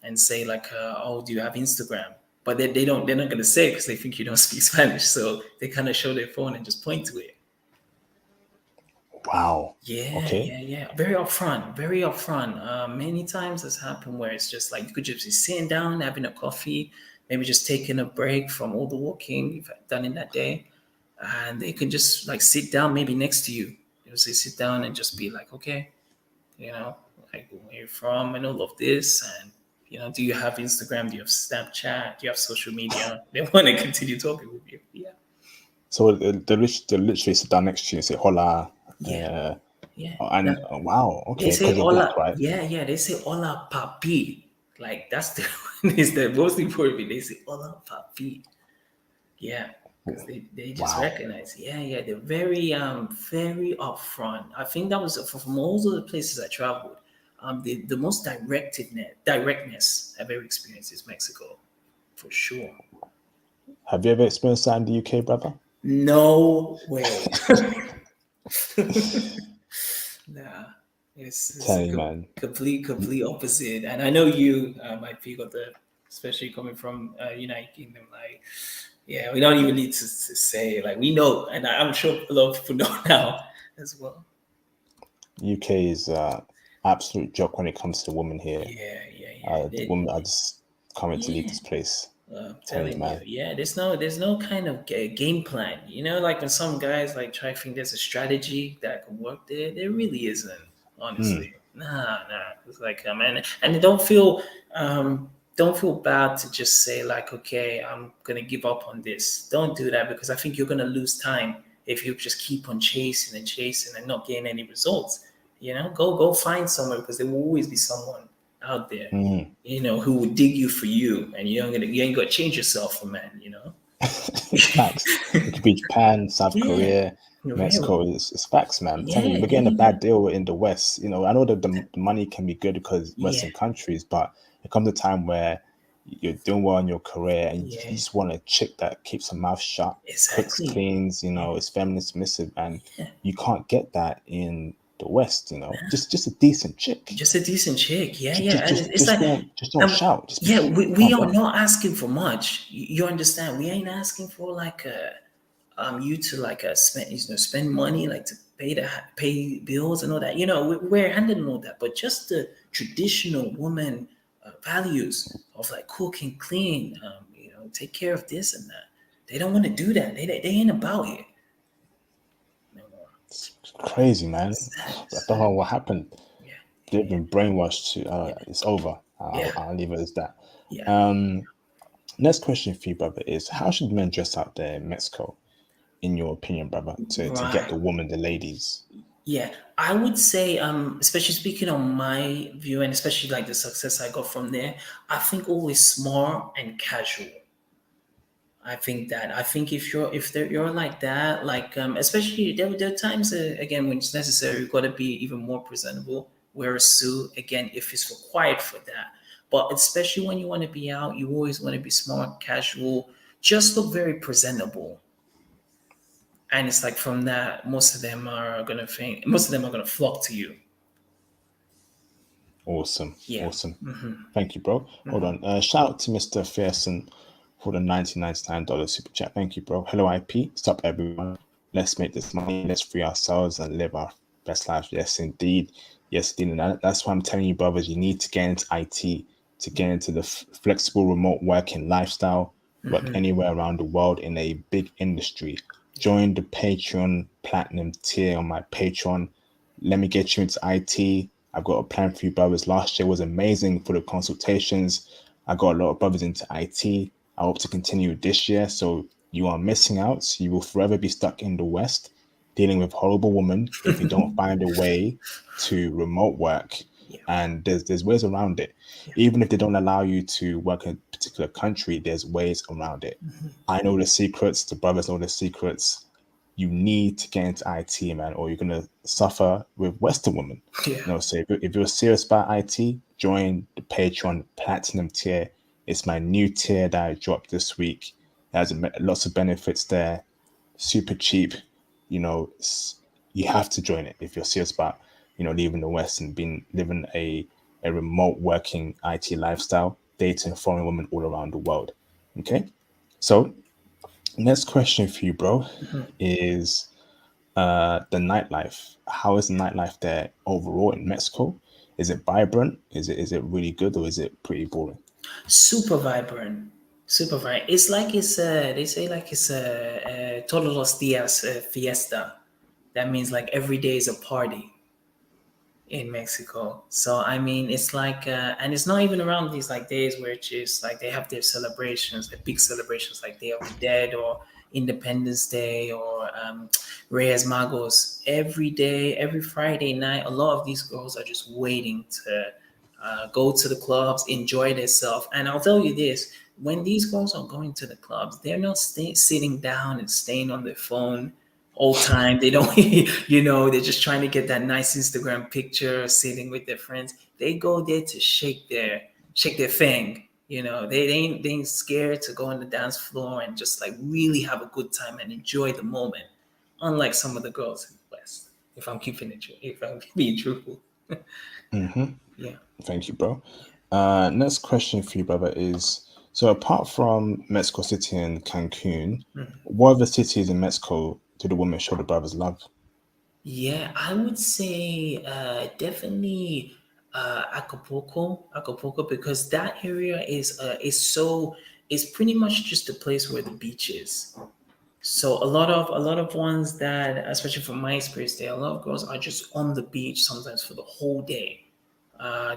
and say like, "Oh, do you have Instagram?" But they're not gonna say because they think you don't speak Spanish, so they kind of show their phone and just point to it. Wow. Yeah, Okay. yeah, yeah. Very upfront, very upfront. Many times has happened where it's just like you could just be sitting down, having a coffee, maybe just taking a break from all the walking you've done in that day, and they could just like sit down, maybe next to you. Say sit down and just be like, okay, you know. like where you're from and all of this, and do you have Instagram? Do you have Snapchat? Do you have social media? They want to continue talking with you. Yeah, So they literally sit down next to you and say hola, yeah, yeah. and wow, They okay, say because you're black, hola. right? Yeah, yeah. They say hola papi. Like that's the is the most important thing. They say hola papi. Yeah, because they just Wow. recognize. Yeah, yeah. They're very upfront. I think that was from all of the places I traveled. The most directness I've ever experienced is Mexico, for sure. Have you ever experienced that in the UK, brother? No way. Nah, it's a Tell you, man. complete opposite. And I know you might pick up especially coming from United Kingdom. Like, yeah, we don't even need to say like we know, and I'm sure a lot of people know now as well. UK is absolute joke when it comes to women here. Yeah, yeah, yeah. The women are just coming to leave Yeah. this place. I'm Telling you, telling you, man. yeah. There's no kind of game plan. Like when some guys like try to think there's a strategy that can work there. There really isn't, Hmm. honestly. Nah. It's like and don't feel bad to just say like, okay, I'm gonna give up on this. Don't do that because I think you're gonna lose time if you just keep on chasing and chasing and not getting any results. Go find someone because there will always be someone out there Hmm. who would dig you for you, and you ain't gonna change yourself for man. Facts. It could be Japan, South Yeah, Korea, real. Mexico. It's facts, man. I'm telling Yeah, you, we're yeah, getting a yeah, bad deal in the West. I know that the money can be good because yeah, Western countries, but it comes a time where you're doing well in your career and you yeah. just want a chick that keeps her mouth shut, cooks, Exactly. cleans, Yeah, is feminine submissive, and yeah. you can't get that in the West. Just a decent chick. Just a decent chick. Yeah, Just yeah. just And just, it's just like, don't um, shout. Just be yeah, we calm are down. not asking for much. You understand? We ain't asking for like you to like spend money like to pay bills and all that. We're handling all that, but just the traditional woman values of like cook and clean, take care of this and that. They don't want to do that. They ain't about it no more. It's crazy, man. Sad, I don't know sad. what happened. Yeah, They've yeah, been brainwashed to yeah, it's over. I'll, yeah, I'll leave it as that. yeah. Um, Next question for you, brother, is how should men dress out there in Mexico, in your opinion, brother, to get Right. the woman, the ladies? Yeah, I would say, especially speaking on my view and especially like the success I got from there, I think always smart and casual. I think you're like that, like especially there are times again when it's necessary, you got to be even more presentable. Wear a suit again if it's required for that. But especially when you want to be out, you always want to be smart, casual, just look very presentable. And it's like from that, most of them are gonna flock to you. Awesome, Yeah. awesome. Thank you, bro. Hold on. Shout out to Mr. Fearson for the $19.99 super chat. Thank you, bro. Hello, IP. Stop, everyone. Let's make this money. Let's free ourselves and live our best life. Yes, indeed. Yes, indeed. And that's why I'm telling you, brothers, you need to get into IT to get into the flexible remote working lifestyle, work anywhere around the world in a big industry. Join the Patreon Platinum tier on my Patreon. Let me get you into IT. I've got a plan for you, brothers. Last year was amazing for the consultations. I got a lot of brothers into IT. I hope to continue this year. So you are missing out. You will forever be stuck in the West dealing with horrible women if you don't find a way to remote work. Yeah. And there's ways around it. Yeah. Even if they don't allow you to work in a particular country, there's ways around it. I know the secrets, the brothers know the secrets. You need to get into IT, man, or you're gonna suffer with Western women. Yeah. So if you're serious about IT, join the Patreon Platinum tier. It's my new tier that I dropped this week. It has lots of benefits there, super cheap. You know, you have to join it if you're serious about leaving the West and being living a remote working IT lifestyle, dating foreign women all around the world. Okay, so next question for you, bro, is the nightlife. How is the nightlife there overall in Mexico? Is it vibrant? Is it really good, or is it pretty boring? Super vibrant. Super vibrant. It's like they say like it's a todos los días fiesta. That means like every day is a party. in Mexico. So I mean, it's like, and it's not even around these like days where it's just like they have their celebrations, the big celebrations like Day of the Dead or Independence Day or Reyes Magos. Every day, every Friday night, a lot of these girls are just waiting to go to the clubs, enjoy themselves. And I'll tell you this: when these girls are going to the clubs, they're not sitting down and staying on their phone all time. They don't, they're just trying to get that nice Instagram picture, sitting with their friends. They go there to shake their thing. They ain't scared to go on the dance floor and just like really have a good time and enjoy the moment. Unlike some of the girls in the West, if I'm being truthful. Yeah. Thank you, bro. Next question for you, brother, is so apart from Mexico City and Cancun, what other cities in Mexico do the women show the brothers love? Yeah, I would say definitely Acapulco, because that area is pretty much just a place where the beach is. So a lot of ones that, especially from my experience there, a lot of girls are just on the beach sometimes for the whole day.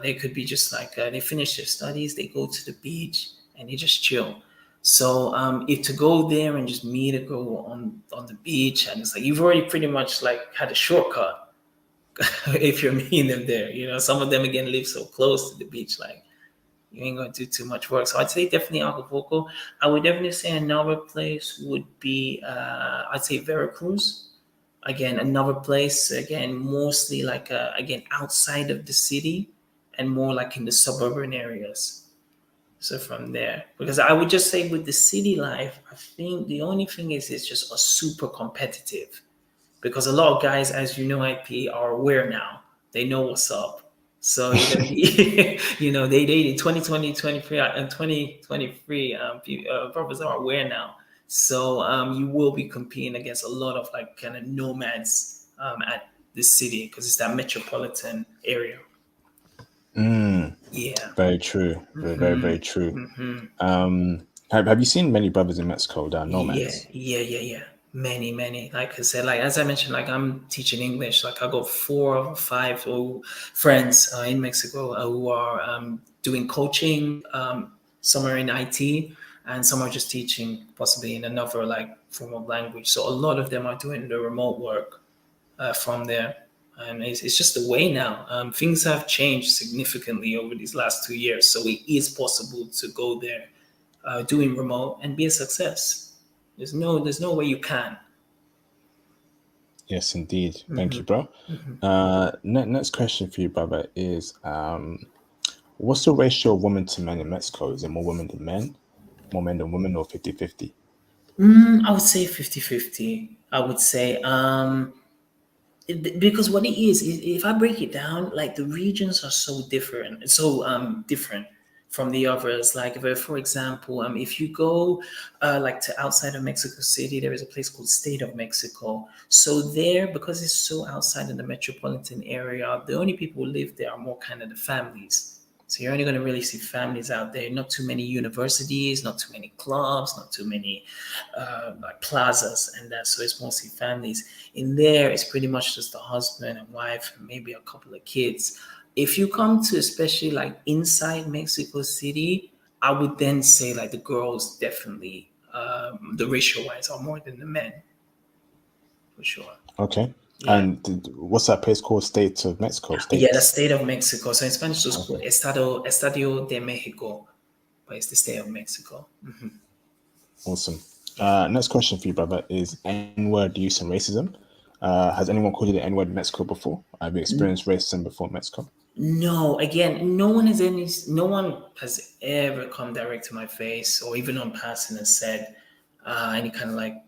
They could be just like they finish their studies, they go to the beach and they just chill. So if to go there and just meet a girl on the beach, and it's like you've already pretty much like had a shortcut if you're meeting them there. Some of them again live so close to the beach, like you ain't gonna do too much work. So I'd say definitely Acapulco. I would definitely say another place would be I'd say Veracruz. Again, another place, again, mostly like again outside of the city and more like in the suburban areas. So from there, because I would just say with the city life, I think the only thing is it's just a super competitive, because a lot of guys, as you know, IP are aware now. They know what's up. So they 2020, 23, and 2023 brothers are aware now. So you will be competing against a lot of like kind of nomads at the city, because it's that metropolitan area. Yeah. Very true. Very, very, very true. Have you seen many brothers in Mexico that are Yeah, nomads? yeah, yeah, yeah. Many, many. Like I said, like as I mentioned, like I'm teaching English. Like I got 4 or 5 friends in Mexico who are doing coaching. Some are in IT, and some are just teaching, possibly in another like form of language. So a lot of them are doing the remote work from there. And it's just the way now. Things have changed significantly over these last 2 years. So it is possible to go there doing remote and be a success. There's no way you can. Yes, indeed. Thank you, bro. Next question for you, brother, is what's the ratio of women to men in Mexico? Is it more women than men? More men than women, or 50-50? I would say 50-50. I would say because what it is, if I break it down, like the regions are so different from the others. Like if, for example, if you go like to outside of Mexico City, there is a place called State of Mexico. So there, because it's so outside of the metropolitan area, the only people who live there are more kind of the families. So you're only going to really see families out there. Not too many universities, not too many clubs, not too many like plazas and that. So it's mostly families. In there, it's pretty much just the husband and wife and maybe a couple of kids. If you come to especially like inside Mexico City, I would then say like the girls definitely, the ratio wise, are more than the men for sure. Okay. Yeah. And what's that place called? State of Mexico? Yeah, the States. state of Mexico. So in Spanish, it's called Okay. Estadio de Mexico, but it's the state of Mexico. Awesome. Yeah. Next question for you, brother, is N-word use and racism. Has anyone called you the N-word in Mexico before? Have you experienced racism before in Mexico? No, again, no one has ever come direct to my face or even on passing and said any kind of like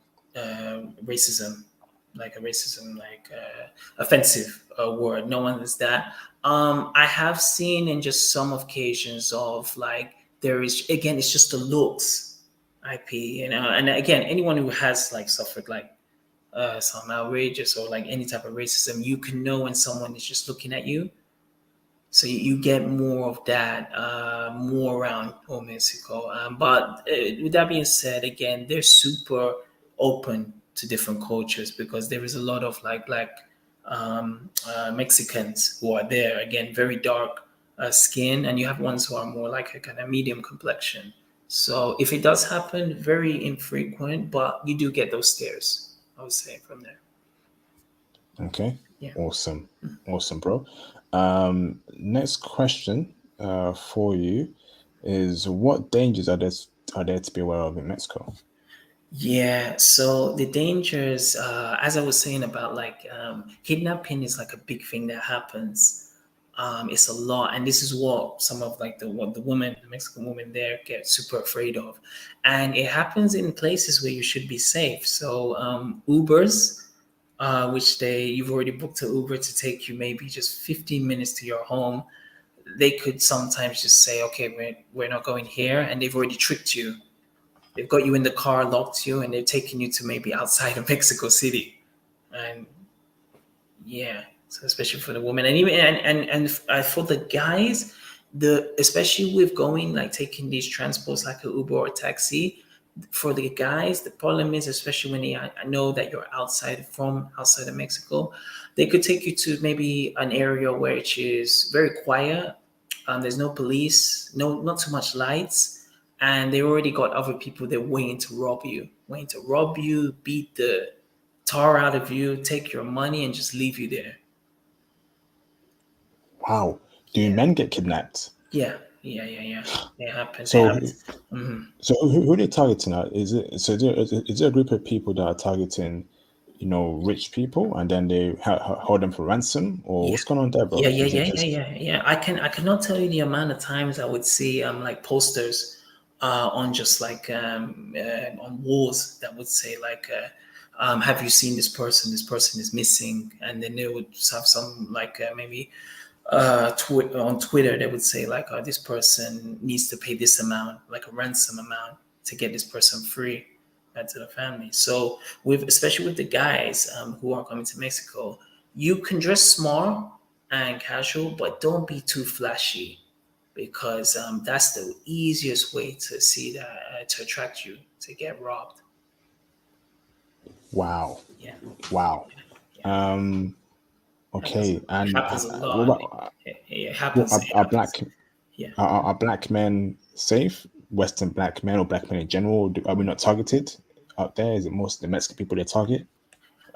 racism, like a racism, like offensive word. No one is that. I have seen in just some occasions of like there is again, it's just the looks, IP, and again, anyone who has like suffered like some outrageous or like any type of racism, you can know when someone is just looking at you, so you get more of that, more around Old Mexico. But with that being said, again, they're super open to different cultures because there is a lot of like Mexicans who are there. Again, very dark skin, and you have ones who are more like a kind of medium complexion. So if it does happen, very infrequent, but you do get those stares, I would say, from there. Okay. Yeah. Awesome. Awesome, bro. Next question for you is what dangers are there to be aware of in Mexico? Yeah, so the dangers, as I was saying about like kidnapping is like a big thing that happens. It's a lot, and this is what some of like the women, the Mexican women there get super afraid of, and it happens in places where you should be safe. So Ubers, which you've already booked an Uber to take you maybe just 15 minutes to your home. They could sometimes just say, okay, we're not going here, and they've already tricked you. They've got you in the car, locked you, and they're taking you to maybe outside of Mexico City. And yeah, so especially for the women, and even for the guys, the especially with going like taking these transports like a Uber or a taxi. For the guys, the problem is especially when I know that you're outside of Mexico, they could take you to maybe an area where it is very quiet. There's no police, no not too much lights, and they already got other people there waiting to rob you, beat the tar out of you, take your money, and just leave you there. Wow. Do Yeah, men get kidnapped? yeah. It happens. It So, happens. Hmm. so who are they targeting? Is it so? Is there a group of people that are targeting, rich people, and then they hold them for ransom, or Yeah. what's going on there, bro? Is it just Yeah. I cannot tell you the amount of times I would see like posters on just like on walls that would say like have you seen this person? This person is missing, and then they would have some like maybe on Twitter, they would say like, "Oh, this person needs to pay this amount, like a ransom amount, to get this person free back to the family." So, with especially with the guys who are coming to Mexico, you can dress smart and casual, but don't be too flashy because that's the easiest way to see that to attract you to get robbed. wow, Yeah, wow? yeah, Um, happens. okay, It and happens a what lot. about It what happens. It are happens. black Yeah. are black men safe? Western black men or black men in general? Are we not targeted out there? Is it most the Mexican people they target,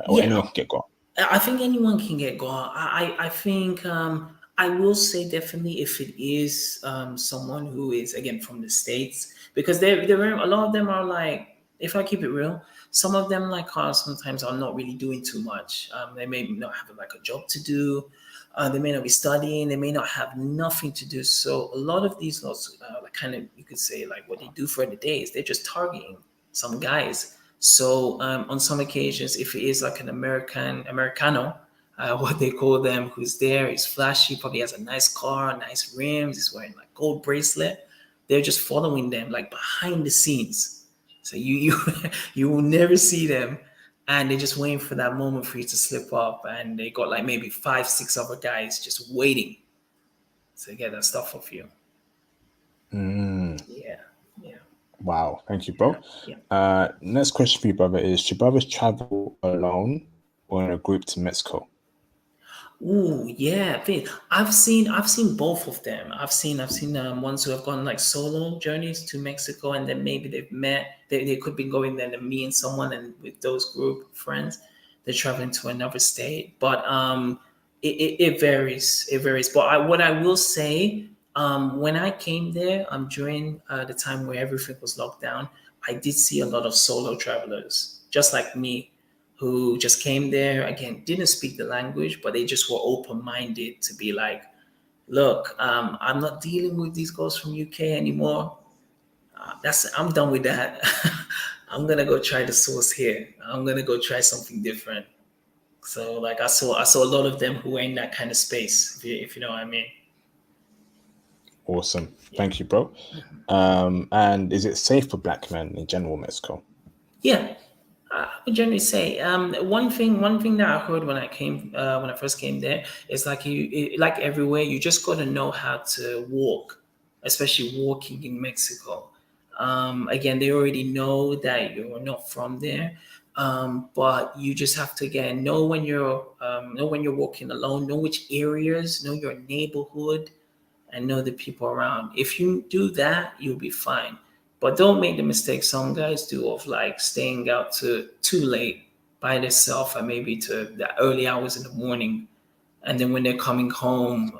or Yeah, anyone can get got? I think anyone can get got. I think I will say definitely if it is someone who is again from the states because they're a lot of them are like if I keep it real, some of them like are sometimes are not really doing too much. They may not have like a job to do. They may not be studying. They may not have nothing to do. So a lot of these laws, like kind of you could say like what they do for the day is they're just targeting some guys. So on some occasions, if it is like an Americano, what they call them, who's there, is flashy, probably has a nice car, nice rims, is wearing like gold bracelet. They're just following them like behind the scenes. So you you will never see them, and they're just waiting for that moment for you to slip up, and they got like maybe five, six other guys just waiting to get that stuff off you. Mm, Yeah, yeah, wow, thank you, yeah, bro. yeah. Next question for you, brother, is should brothers travel alone or in a group to Mexico? Ooh, yeah. I've seen both of them. I've seen ones who have gone like solo journeys to Mexico, and then maybe they've met. They could be going there to meet someone, and with those group of friends, they're traveling to another state. But it varies. It varies. But what I will say, when I came there, during the time where everything was locked down, I did see a lot of solo travelers, just like me who just came there again didn't speak the language but they just were open-minded to be like look I'm not dealing with these girls from UK anymore. That's I'm done with that. I'm gonna go try the source here. I'm gonna go try something different. So like I saw a lot of them who were in that kind of space if you know what I mean. Awesome, Yeah. thank you, bro. And is it safe for black men in general, Mexico? Yeah, I would generally say one thing that I heard when I first came there is like like everywhere you just got to know how to walk, especially walking in Mexico. Again, they already know that you're not from there. But you just have to again know when you're walking alone, know which areas, know your neighborhood, and know the people around. If you do that, you'll be fine. But don't make the mistake some guys do of like staying out to too late by themselves and maybe to the early hours in the morning. And then when they're coming home,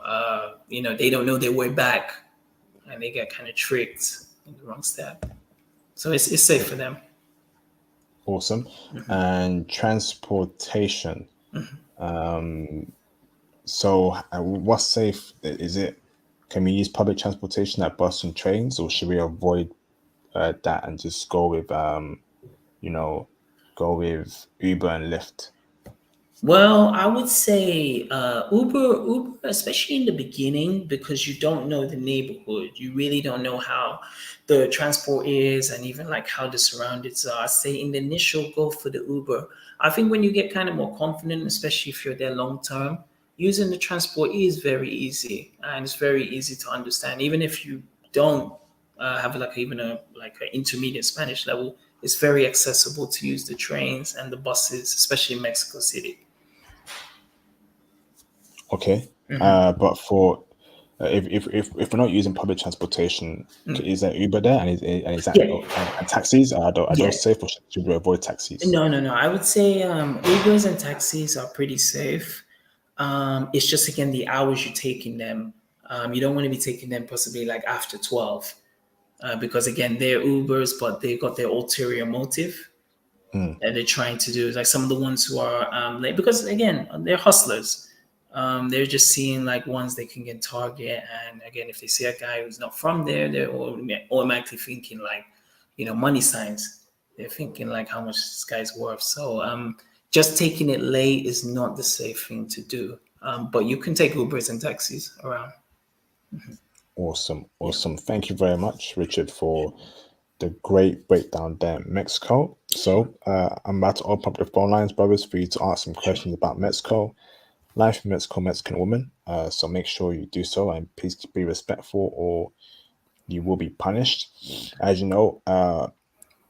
they don't know their way back and they get kind of tricked in the wrong step. So it's safe for them. Awesome. And transportation. So, what's safe? Is it? Can we use public transportation like bus and trains, or should we avoid that and just go with you know, go with Uber and Lyft? Well, I would say Uber, especially in the beginning, because you don't know the neighborhood. You really don't know how the transport is and even like how the surroundings are. I say in the initial, go for the Uber. I think when you get kind of more confident, especially if you're there long term, using the transport is very easy and it's very easy to understand. Even if you don't have like even a like an intermediate Spanish level, it's very accessible to use the trains and the buses, especially in Mexico City. Okay. But for if we're not using public transportation, is there Uber there, and is that Yeah, and taxis? Are yeah. those safe, or should we avoid taxis? No, no, no. I would say Ubers and taxis are pretty safe. It's just again the hours you're taking them. You don't want to be taking them possibly like after 12, because again they're Ubers, but they got their ulterior motive that they're trying to do. Like some of the ones who are late, because again they're hustlers. They're just seeing like ones they can get target, and again if they see a guy who's not from there, they're automatically thinking like, money signs. They're thinking like how much this guy's worth. So just taking it late is not the safe thing to do. But you can take Ubers and taxis around. Awesome, Yeah, awesome. Thank you very much, Richard, for the great breakdown there in Mexico. sure, So I'm about to open up the phone lines, brothers, for you to ask some sure. questions about Mexico, life in Mexico, Mexican woman. So make sure you do so, and please be respectful, or you will be punished. As you know,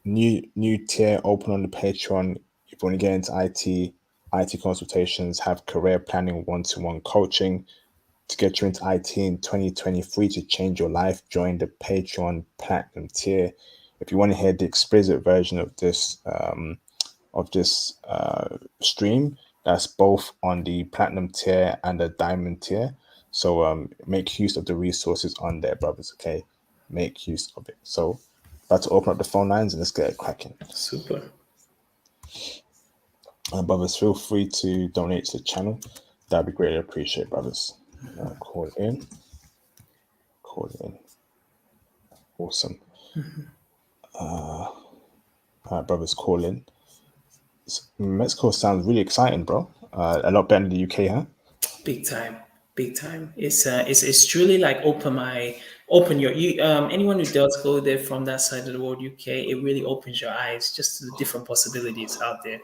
new tier open on the Patreon. If you want to get into IT consultations, have career planning, one-to-one coaching to get you into IT in 2023 to change your life. Join the Patreon Platinum tier. If you want to hear the explicit version of this stream, that's both on the Platinum tier and the Diamond tier. So make use of the resources on there, brothers. Okay, make use of it. So about to open up the phone lines and let's get it cracking. Super. Brothers, feel free to donate to the channel. That'd be greatly appreciated, brothers. Call in. Call in. Awesome. All right, brothers, call in. Mexico sounds really exciting, bro. A lot better than the UK, huh? Big time, big time. It's truly like open your anyone who does go there from that side of the world, UK. It really opens your eyes just to the different possibilities out there.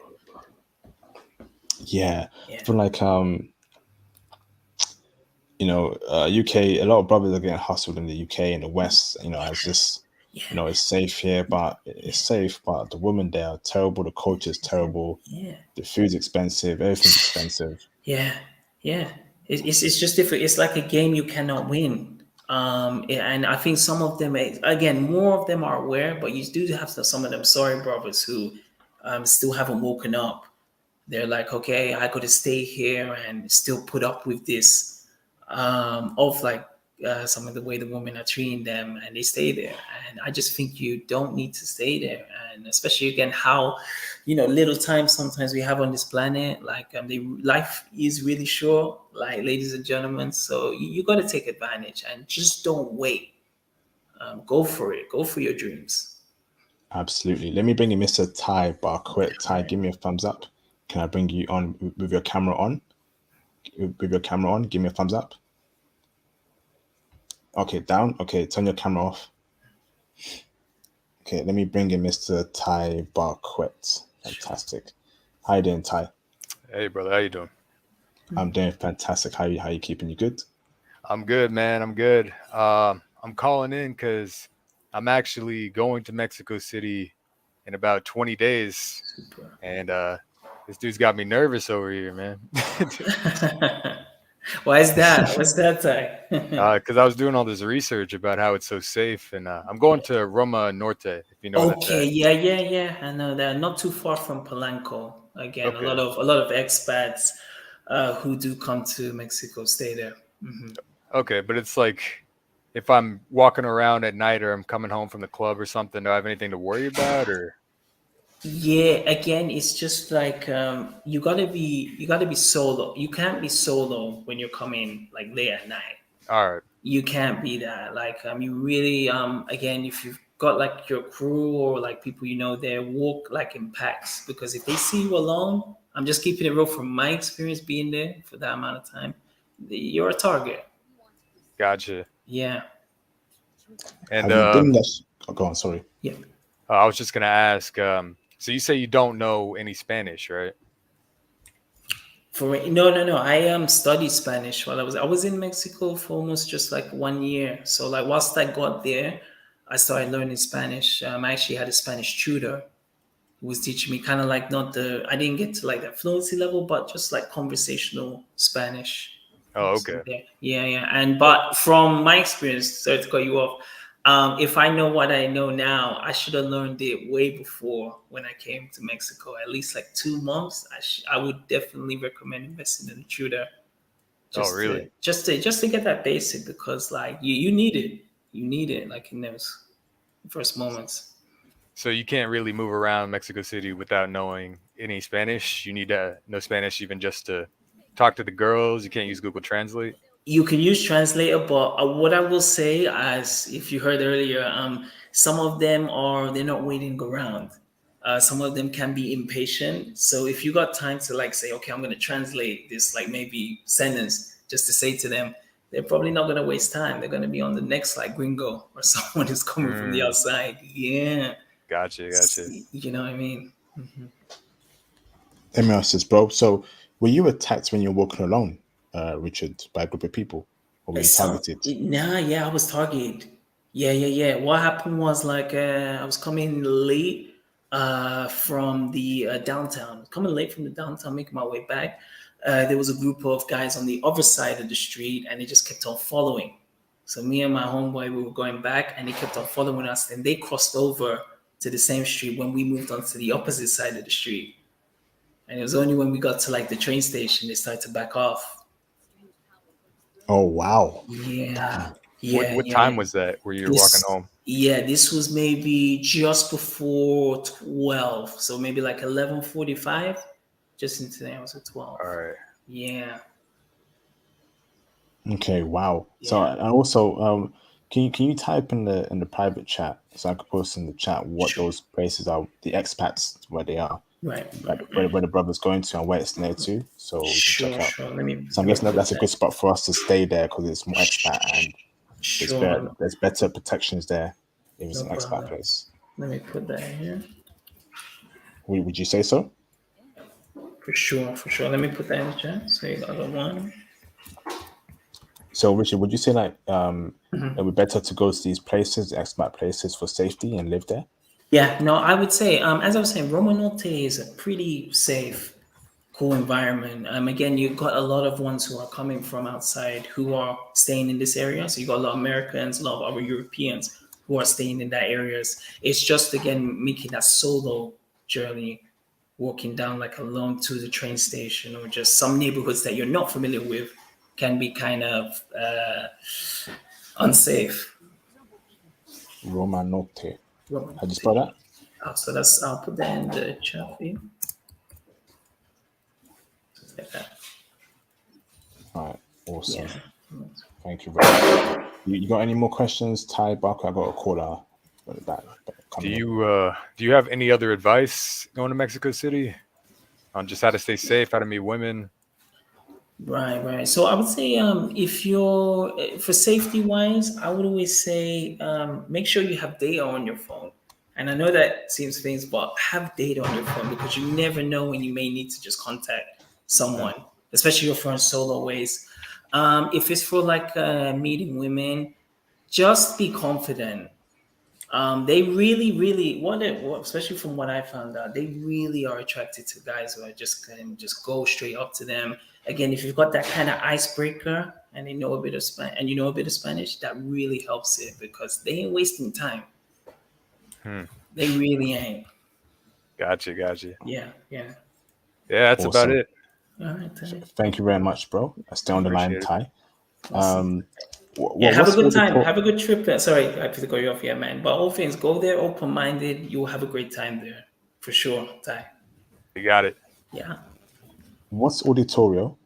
Yeah. I Yeah, feel like UK. A lot of brothers are getting hustled in the UK and the West. As just yeah, it's safe here, but it's safe. But the women there are terrible. The culture is terrible. yeah, The food's expensive. Everything's expensive. yeah, yeah. It's just different. It's like a game you cannot win. And I think some of them, again, more of them are aware, but you do have some of them sorry brothers who still haven't woken up. They're like, okay, I got to stay here and still put up with this, of like some of the way the women are treating them, and they stay there. And I just think you don't need to stay there, and especially again how, little time sometimes we have on this planet. Like the life is really short, like ladies and gentlemen. So you got to take advantage and just don't wait. Go for it. Go for your dreams. Absolutely. Let me bring in Mr. Ty Barquet. Ty, Right. give me a thumbs up. Can I bring you on with your camera on? With your camera on, give me a thumbs up. Okay, down. Okay, turn your camera off. Okay, let me bring in Mr. Ty Barquet. Fantastic. How you doing, Ty? Hey, brother, how you doing? I'm doing fantastic. How you keeping? You good? I'm good, man. I'm good. I'm calling in because I'm actually going to Mexico City in about 20 days. Super. And this dude's got me nervous over here, man. Why is that? What's that Ty? Because I was doing all this research about how it's so safe, and I'm going to Roma Norte, if you know where that's Okay, at. yeah. I know that. Not too far from Polanco. Again, Okay. a lot of expats who do come to Mexico stay there. Okay, but it's like if I'm walking around at night or I'm coming home from the club or something, do I have anything to worry about? Or Yeah, again, it's just like you gotta be solo. You can't be solo when you're coming like late at night. all right, You can't be that. Like you really again, if you've got like your crew or like people you know there, walk like in packs because if they see you alone, I'm just keeping it real from my experience being there for that amount of time. You're a target. gotcha. Yeah, And Have you been there? Oh, go on, sorry. yeah. I was just gonna ask. So you say you don't know any Spanish, right? For no. I studied Spanish while I was in Mexico for almost just like 1 year. So like whilst I got there, I started learning Spanish. I actually had a Spanish tutor who was teaching me kind of like not the I didn't get to like that fluency level, but just like conversational Spanish. Oh, So okay. yeah. And but from my experience, sorry to cut you off. If I know what I know now, I should have learned it way before when I came to Mexico. At least like 2 months. I would definitely recommend investing in a tutor Oh, really? just to get that basic because like you need it. You need it like in those first moments. So you can't really move around Mexico City without knowing any Spanish. You need to know Spanish even just to talk to the girls. You can't use Google Translate. You can use translator, but what I will say, as if you heard earlier, some of them they're not waiting around. Some of them can be impatient. So if you got time to like say, okay, I'm going to translate this like maybe sentence just to say to them, they're probably not going to waste time. They're going to be on the next like gringo or someone who's coming from the Mm, outside. Yeah, gotcha. you know what I mean. Let me ask this, bro. So, were you attacked when you're walking alone, Richard, by a group of people, or were you targeted? Yeah, I was targeted. Yeah. What happened was like I was coming late from the downtown. I was coming late from the downtown, making my way back. There was a group of guys on the other side of the street, and they just kept on following. So me and my homeboy, we were going back, and they kept on following us. And they crossed over to the same street when we moved on to the opposite side of the street. And it was only when we got to like the train station they started to back off. Oh wow! Yeah, Damn. What yeah. time was that where you were walking home? This was maybe just before 12. So maybe like 11:45. Just into the hours at 12. All right. Yeah. Okay, wow. So, Yeah. and also, can you type in the private chat so I could post in the chat what Sure. those places are, the expats where they are, Right. like where the brother's going to and where it's near to, so we can check out. Sure. So I'm Let me guessing that put that's a that. good spot for us to stay there because it's more expat and Sure. there's better protections there if it's No an expat problem. place. Let me put that in here. Would you say so? For sure. Let me put that in the chat. So you got the one. So Richard, would you say like it would be better to go to these places, expat places, for safety and live there? Yeah, no, I would say, as I was saying, Roma Norte is a pretty safe, cool environment. Again, you've got a lot of ones who are coming from outside who are staying in this area. So you got a lot of Americans, a lot of other Europeans who are staying in that areas. It's just again making that solo journey, walking down like alone to the train station or just some neighborhoods that you're not familiar with can be kind of unsafe. Roma Norte. Roma How do you spell Norte. that? So I'll put that in the chat for you. Just like that. All right, awesome. Yeah. Thank you very much. You got any more questions, Ty Barker? I got a caller back Do coming in. you have any other advice going to Mexico City on just how to stay safe, how to meet women? Right. So I would say, if you're for safety wise, I would always say make sure you have data on your phone. And I know that seems things, but have data on your phone because you never know when you may need to just contact someone, especially if you're on solo ways. If it's for like meeting women, just be confident. They really, especially from what I found out, they really are attracted to guys who are just can just go straight up to them. Again, if you've got that kind of icebreaker and they know a bit of Spanish and you know a bit of Spanish, that really helps it because they ain't wasting time. Hmm. They really ain't. Gotcha. Yeah, yeah. Yeah, that's about Awesome. it. All right, Ty. Thank you very much, bro. Stay on the line, Appreciate it. Ty. Awesome. Yeah, have a What's good all the time. talk? Have a good trip there. Sorry, I have to go you off here, man. But all things, go there open minded. You'll have a great time there for sure, Ty. You got it. Yeah. What's auditorio,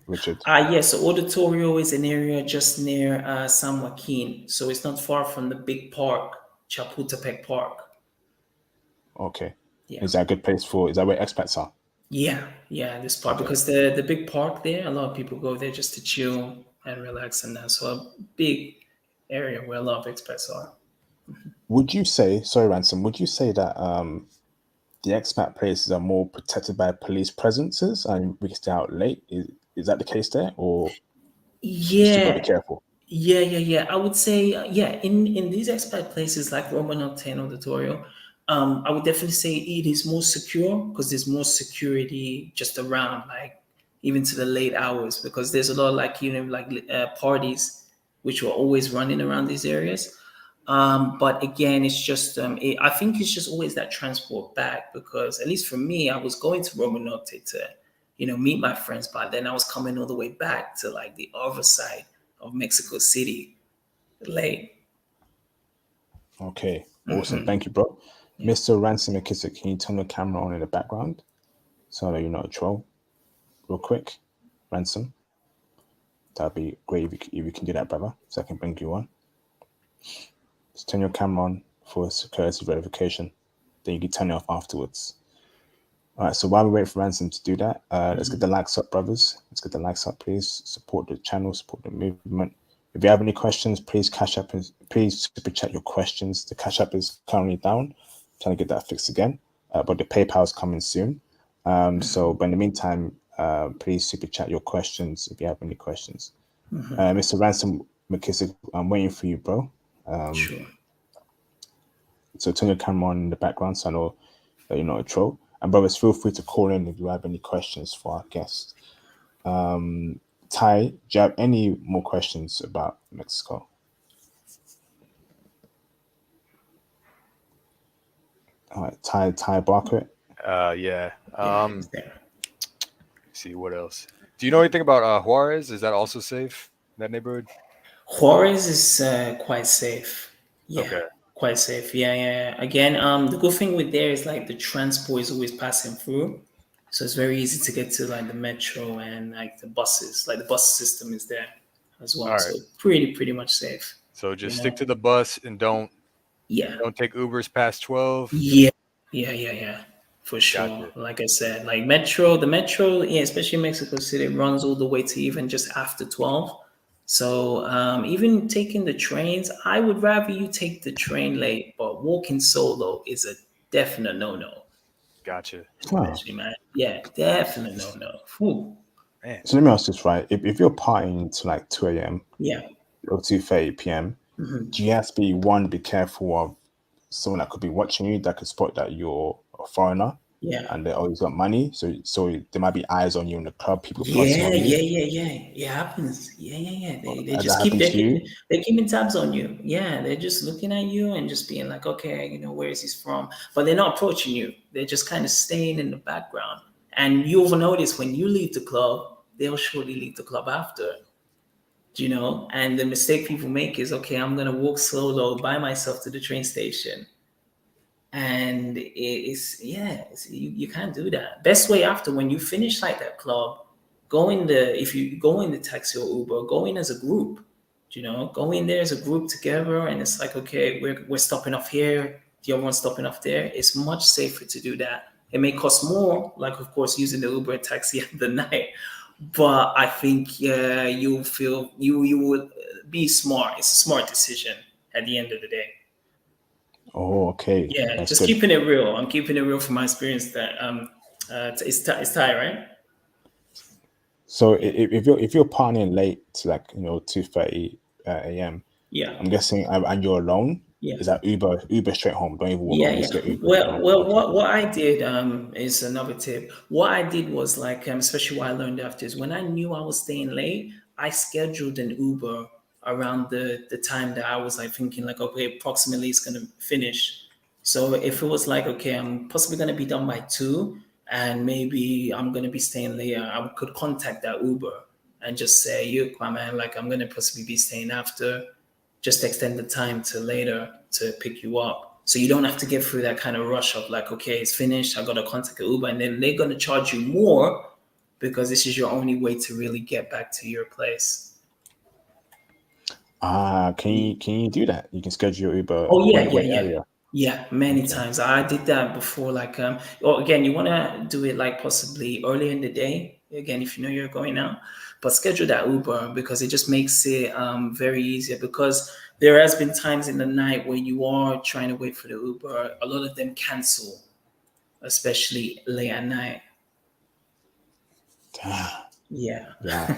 Richard? Yes, so Auditorio is an area just near San Joaquin. So it's not far from the big park, Chapultepec Park. Okay. Yeah. Is that a good place for? Is that where expats are? Yeah, this part Okay. because the big park there, a lot of people go there just to chill and relax and that. So a big area where a lot of expats are. Would you say, sorry, Ransom, would you say that the expat places are more protected by police presences and we can stay out late? Is that the case there, or you still got to be Yeah, careful? yeah. I would say, yeah, in these expat places like Romanov 10 Auditorio, I would definitely say it is more secure because there's more security just around, like even to the late hours, because there's a lot of like, like parties which were always running around these areas. But again, it's just, I think it's just always that transport back because at least for me, I was going to Romanov to, meet my friends, but then I was coming all the way back to like the other side of Mexico City late. Okay, awesome. Thank you, bro. Yeah. Mr. Ransom McKissick, can you turn the camera on in the background so that you're not a troll? Real quick, Ransom. That'd be great if you can do that, brother, so I can bring you on. Just turn your camera on for security verification. Then you can turn it off afterwards. All right, so while we wait for Ransom to do that, let's get the likes up, brothers. Let's get the likes up, please. Support the channel, support the movement. If you have any questions, please please super chat your questions. The cash app is currently down. I'm trying to get that fixed again, but the PayPal is coming soon. But in the meantime, please super chat your questions if you have any questions. Mr. Ransom McKissick, I'm waiting for you, bro. Sure. So turn your camera on in the background so I know that you're not a troll. And brothers, feel free to call in if you have any questions for our guest. Ty, do you have any more questions about Mexico? All right, Ty Barker. Yeah. Yeah, he's there. See what else. Do you know anything about Juarez? Is that also safe? That neighborhood? Juarez is quite safe. Yeah, Okay. quite safe. Yeah. Again, the good thing with there is like the transport is always passing through, so it's very easy to get to like the metro and like the buses. Like the bus system is there as well, All so right. pretty much safe. So just You stick know. to the bus and don't Yeah. take Ubers past 12. Yeah, for sure. Gotcha. Like I said, like the metro, yeah, especially in Mexico City, runs all the way to even just after 12. So even taking the trains, I would rather you take the train late, but walking solo is a definite no-no. Gotcha. Oh. Especially, man. Yeah, definite no-no. Whew. Man. So let me ask this right. If you're partying to like 2 a.m. Yeah. or 2:30 p.m., do you have to be careful of someone that could be watching you that could spot that you're a foreigner Yeah. and they always got money? So there might be eyes on you in the club, people plotting Yeah, on you. It happens. Yeah. They Has just that keep happened to you? they're keeping tabs on you. Yeah, they're just looking at you and just being like, okay, where is he from? But they're not approaching you. They're just kind of staying in the background. And you'll notice when you leave the club, they'll surely leave the club after. And the mistake people make is, okay, I'm gonna walk solo by myself to the train station. And you can't do that. Best way after when you finish like that club, if you go in the taxi or Uber, go in as a group. Go in there as a group together, and it's like, okay, we're stopping off here, the other one's stopping off there. It's much safer to do that. It may cost more, like of course using the Uber and taxi at the night, but I think you'll feel you would be smart. It's a smart decision at the end of the day. Oh, okay. Yeah, That's just good. keeping it real. I'm keeping it real from my experience. That it's Thai, right? So if you're partying late to like 2:30 a.m., Yeah. I'm guessing, and you're alone, Yeah. Is that Uber straight home? Don't even walk Yeah, home. yeah. Just get Uber straight Well, home. well, Okay. what I did is another tip. What I did was like, especially what I learned after is when I knew I was staying late, I scheduled an Uber around the time that I was like thinking like, okay, approximately it's gonna finish. So if it was like, okay, I'm possibly gonna be done by 2, and maybe I'm gonna be staying later, I could contact that Uber and just say, you, my man, like I'm gonna possibly be staying after, just extend the time to later to pick you up. So you don't have to get through that kind of rush of like, okay, it's finished. I got to contact Uber, and then they're going to charge you more because this is your only way to really get back to your place. Can you do that? You can schedule your Uber Oh yeah, yeah, wait yeah, area. yeah. Many Okay. times I did that before. Like, or again, you want to do it like possibly early in the day. Again, if you know you're going out, but schedule that Uber because it just makes it very easier. Because there has been times in the night where you are trying to wait for the Uber. A lot of them cancel, especially late at night. Yeah. Yeah.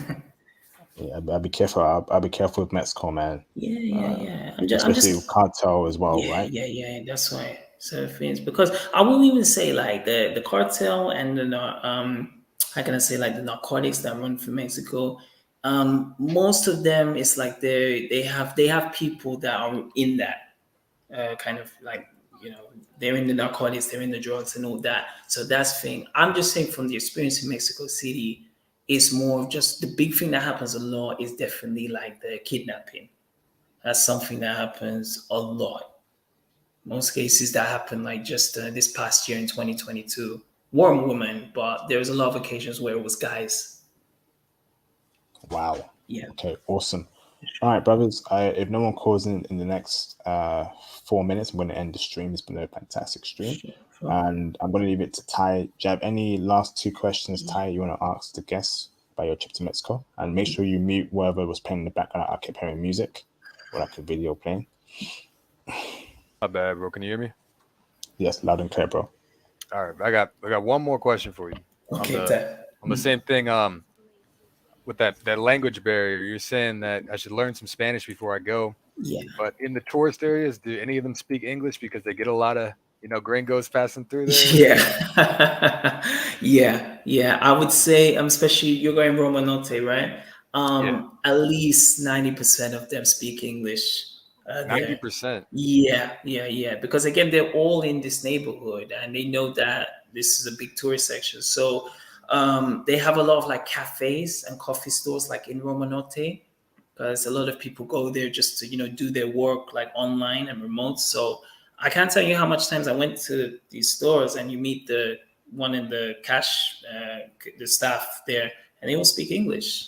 Yeah, I'll be careful. I'll be careful with Mexico, man. Yeah, yeah, yeah. I'm Especially with just, cartel as well, yeah, right? yeah, yeah. That's why. So things because I won't even say like the cartel and the how can I say like the narcotics that run through Mexico. Most of them is like they have people that are in that kind of like they're in the narcotics, they're in the drugs and all that. So that's the thing. I'm just saying from the experience in Mexico City, it's more of just the big thing that happens a lot is definitely like the kidnapping. That's something that happens a lot. Most cases that happen like just this past year in 2022 were women, but there was a lot of occasions where it was guys. Wow. Yeah. Okay, awesome. All right, brothers. If no one calls in the next 4 minutes, I'm going to end the stream. It's been a fantastic stream. Sure, sure. And I'm going to leave it to Ty. Do you have any last 2 questions, Ty, you want to ask the guests about your trip to Mexico? And make sure you mute whatever was playing in the background. I kept hearing music or like a video playing. My bad, bro. Can you hear me? Yes, loud and clear, bro. All right, I got one more question for you. Okay, On the same thing. With that language barrier, you're saying that I should learn some Spanish before I go. yeah. But in the tourist areas, do any of them speak English because they get a lot of gringos passing through there? Yeah. Yeah. Yeah. I would say, especially you're going Romanote, right? Yeah, At least 90% of them speak English there. 90%. Yeah. Yeah. Yeah. Because again, they're all in this neighborhood and they know that this is a big tourist section. So they have a lot of like cafes and coffee stores like in Romanote because a lot of people go there just to do their work like online and remote. So I can't tell you how much times I went to these stores and you meet the one in the cash, the staff there, and they all speak English.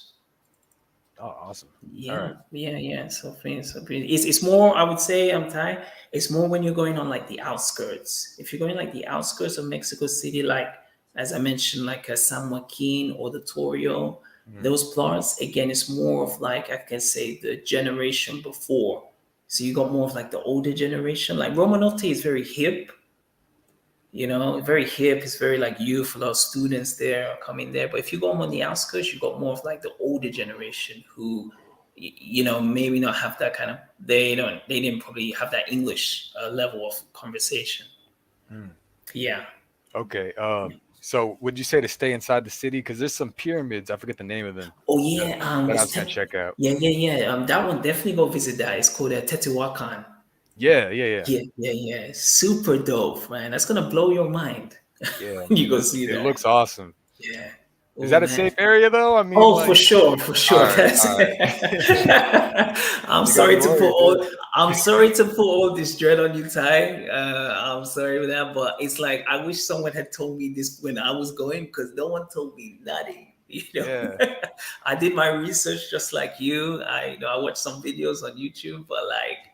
Oh, awesome. All Yeah, right. yeah, yeah. It's more. I would say I'm Thai. It's more when you're going on like the outskirts. If you're going like the outskirts of Mexico City, like as I mentioned, like San Joaquin or the Torrio, Mhm. those parts again, it's more of like I can say the generation before. So you got more of like the older generation. Like Romanote is very hip, very hip. It's very like youth. A lot of students there are coming there. But if you go on the outskirts, you got more of like the older generation who, maybe not have that kind of. They didn't probably have that English level of conversation. Hmm. Yeah. Okay. So would you say to stay inside the city? Because there's some pyramids. I forget the name of them. Oh That, yeah. that I was gonna check out. Yeah, yeah, yeah. That one definitely go visit that. It's called Teotihuacan. Yeah, yeah, yeah, Yeah, yeah, yeah. Super dope, man. That's gonna blow your mind. yeah. You go see It that. looks awesome. Yeah. Is Oh that a man. safe area though? I mean, Oh, for like, sure, for sure. all right, That's all right. I'm You got me sorry to put worried, dude. all I'm sorry to put all this dread on you, Ty. I'm sorry with that, but it's like I wish someone had told me this when I was going because no one told me nothing. Yeah, I did my research just like you. I watched some videos on YouTube, but like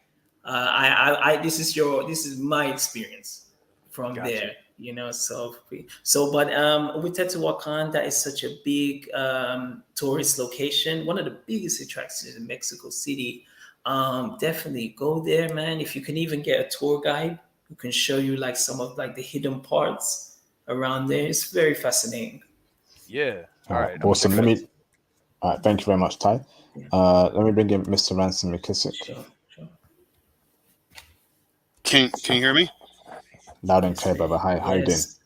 this is my experience from got there, you. but with Teotihuacan, that is such a big tourist location, one of the biggest attractions in Mexico City. Definitely go there, man. If you can even get a tour guide who can show you like some of like the hidden parts around there, it's very fascinating. Yeah. All All right, right. I'm gonna check awesome. it out. All right, thank you very much, Ty. Yeah, Let me bring in Mr. Ransom McKissick. sure, sure. Can you hear me? Loud and clear, brother. Hi, how you doing? Yes.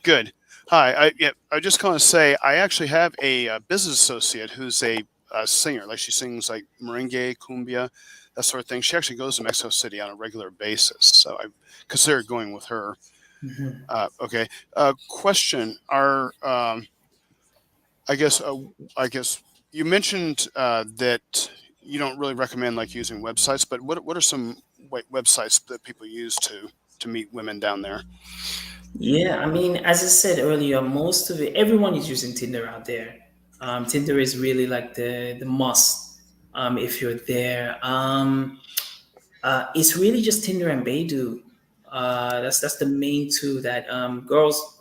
Good. Hi. I just want to say I actually have a business associate who's a singer. Like she sings like merengue, cumbia, that sort of thing. She actually goes to Mexico City on a regular basis, so I consider going with her. Mhm. Okay. Question: Are I guess you mentioned that you don't really recommend like using websites, but what are some websites that people use to meet women down there? Yeah, I mean, as I said earlier, most of it, everyone is using Tinder out there. Tinder is really like the must if you're there. It's really just Tinder and Baidu. That's the main two that girls,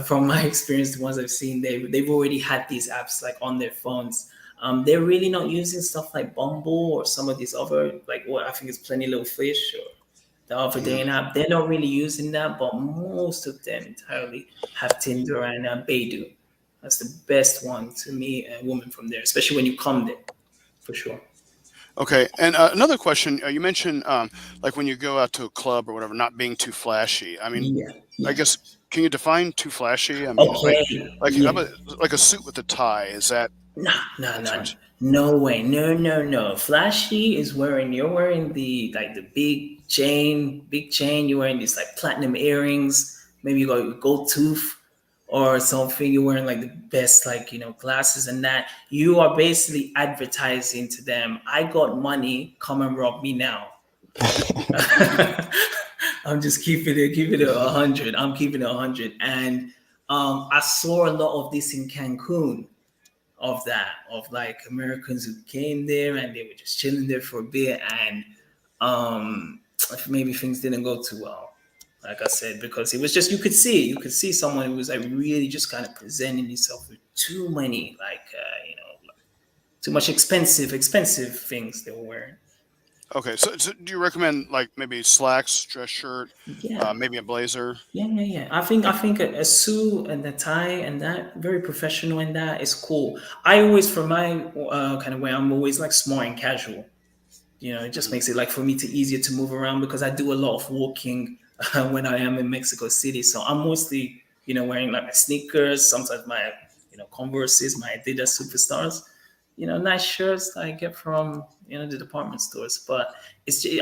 from my experience, the ones I've seen, they've already had these apps like on their phones. They're really not using stuff like Bumble or some of these other like what I think is Plenty Little Fish or the other dating app. They're not really using that, but most of them entirely have Tinder and Baidu. That's the best one to meet a woman from there, especially when you come there, for sure. Okay, and another question. You mentioned like when you go out to a club or whatever, not being too flashy. I mean, Yeah, I yeah. guess can you define too flashy? I mean, Okay, like how yeah. about like a suit with a tie? Is that No, no, too no, much? no way, no, no, no. Flashy is wearing you're wearing the like the big chain. You're wearing these like platinum earrings. Maybe you got a gold tooth or something. You're wearing like the best like glasses and that. You are basically advertising to them. I got money. Come and rob me now. I'm just keeping it 100. I'm keeping it 100, and I saw a lot of this in Cancun of that, of like Americans who came there and they were just chilling there for a bit, and if maybe things didn't go too well, like I said, because it was just you could see someone who was like really just kind of presenting himself with too many like like, too much expensive things they were wearing. Okay, so do you recommend like maybe slacks, dress shirt, Yeah, maybe a blazer? yeah. I think a suit and a tie and that very professional and that is cool. I always for my kind of way I'm always like smart and casual. It just Mhm. makes it like for me to easier to move around because I do a lot of walking when I am in Mexico City. So I'm mostly wearing like my sneakers, sometimes my Converses, my Adidas Superstars, nice shirts that I get from the department stores. But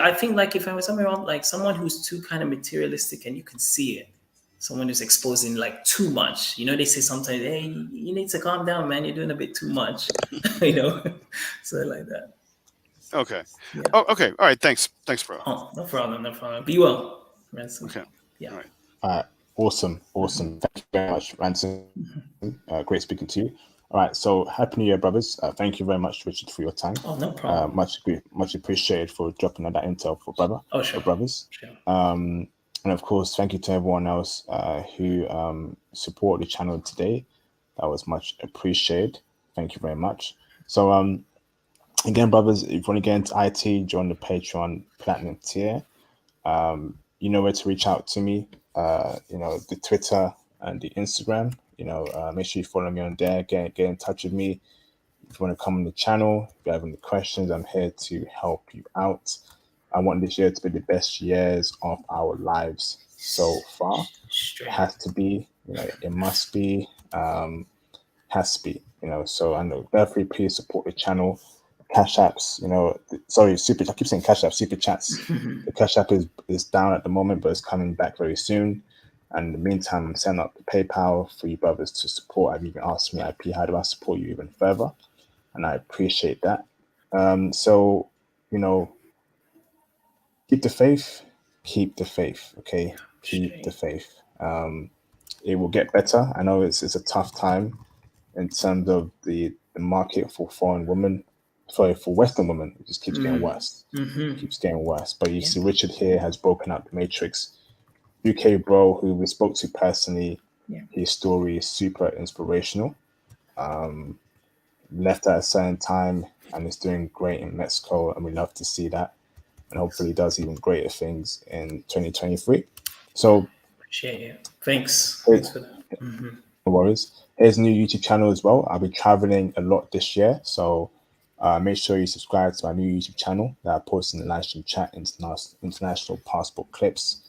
I think like if I was somewhere around like someone who's too kind of materialistic and you can see it. Someone who's exposing like too much. They say sometimes, hey, you need to calm down, man. You're doing a bit too much. you know, so like that. Okay. Yeah. Oh, okay. All right. Thanks, bro. Oh, no problem, no problem. Be well, Ransom. Okay. Yeah. All right. All right, awesome. Thank you very much, Ransom. Great speaking to you. All right, so happy New Year, brothers. Thank you very much, Richard, for your time. Oh, no problem. Much appreciated for dropping that intel Oh, for sure. brothers. Sure. And of course, thank you to everyone else who supported the channel today. That was much appreciated. Thank you very much. So again, brothers, if you want to get into IT, join the Patreon Platinum tier. You know where to reach out to me. The Twitter and the Instagram. Make sure you follow me on there. Get in touch with me. If you want to come on the channel, if you have any questions, I'm here to help you out. I want this year to be the best years of our lives so far. It Straight. has to be, it must be, has to be, so I know definitely please support the channel. Cash apps, sorry, super, I keep saying cash apps, super chats. The cash app is down at the moment, but it's coming back very soon. And in the meantime, I'm setting up the PayPal for you brothers to support. I've even asked me, IP, how do I support you even further? And I appreciate that. So, keep the faith, keep the faith, okay? Keep the Straight. faith. It will get better. I know it's a tough time in terms of the market for foreign women, sorry, for Western women. It just keeps getting worse, Mm-hmm. keeps getting worse. But you Yeah. see, Richard here has broken out the matrix. UK bro, who we spoke to personally, Yeah. his story is super inspirational. Left at a certain time and is doing great in Mexico, and we love to see that. And hopefully, does even greater things in 2023. So, Appreciate it. Thanks. no Thanks for that. worries. Here's a new YouTube channel as well. I'll be traveling a lot this year, so Make sure you subscribe to my new YouTube channel that I post in the live stream chat, international passport clips.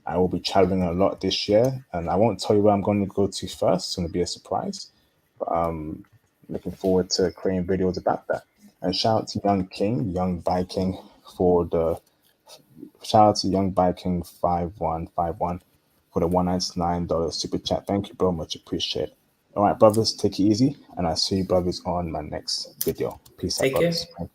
I will be traveling a lot this year, and I won't tell you where I'm going to go to first. It's going to be a surprise. But looking forward to creating videos about that. And shout out to Young Viking for the shout out to Young Viking 5151 for the $199 super chat. Thank you, bro. Much appreciated. All right, brothers, take it easy, and I'll see you brothers on my next video. Peace out, Take care. brothers. Peace.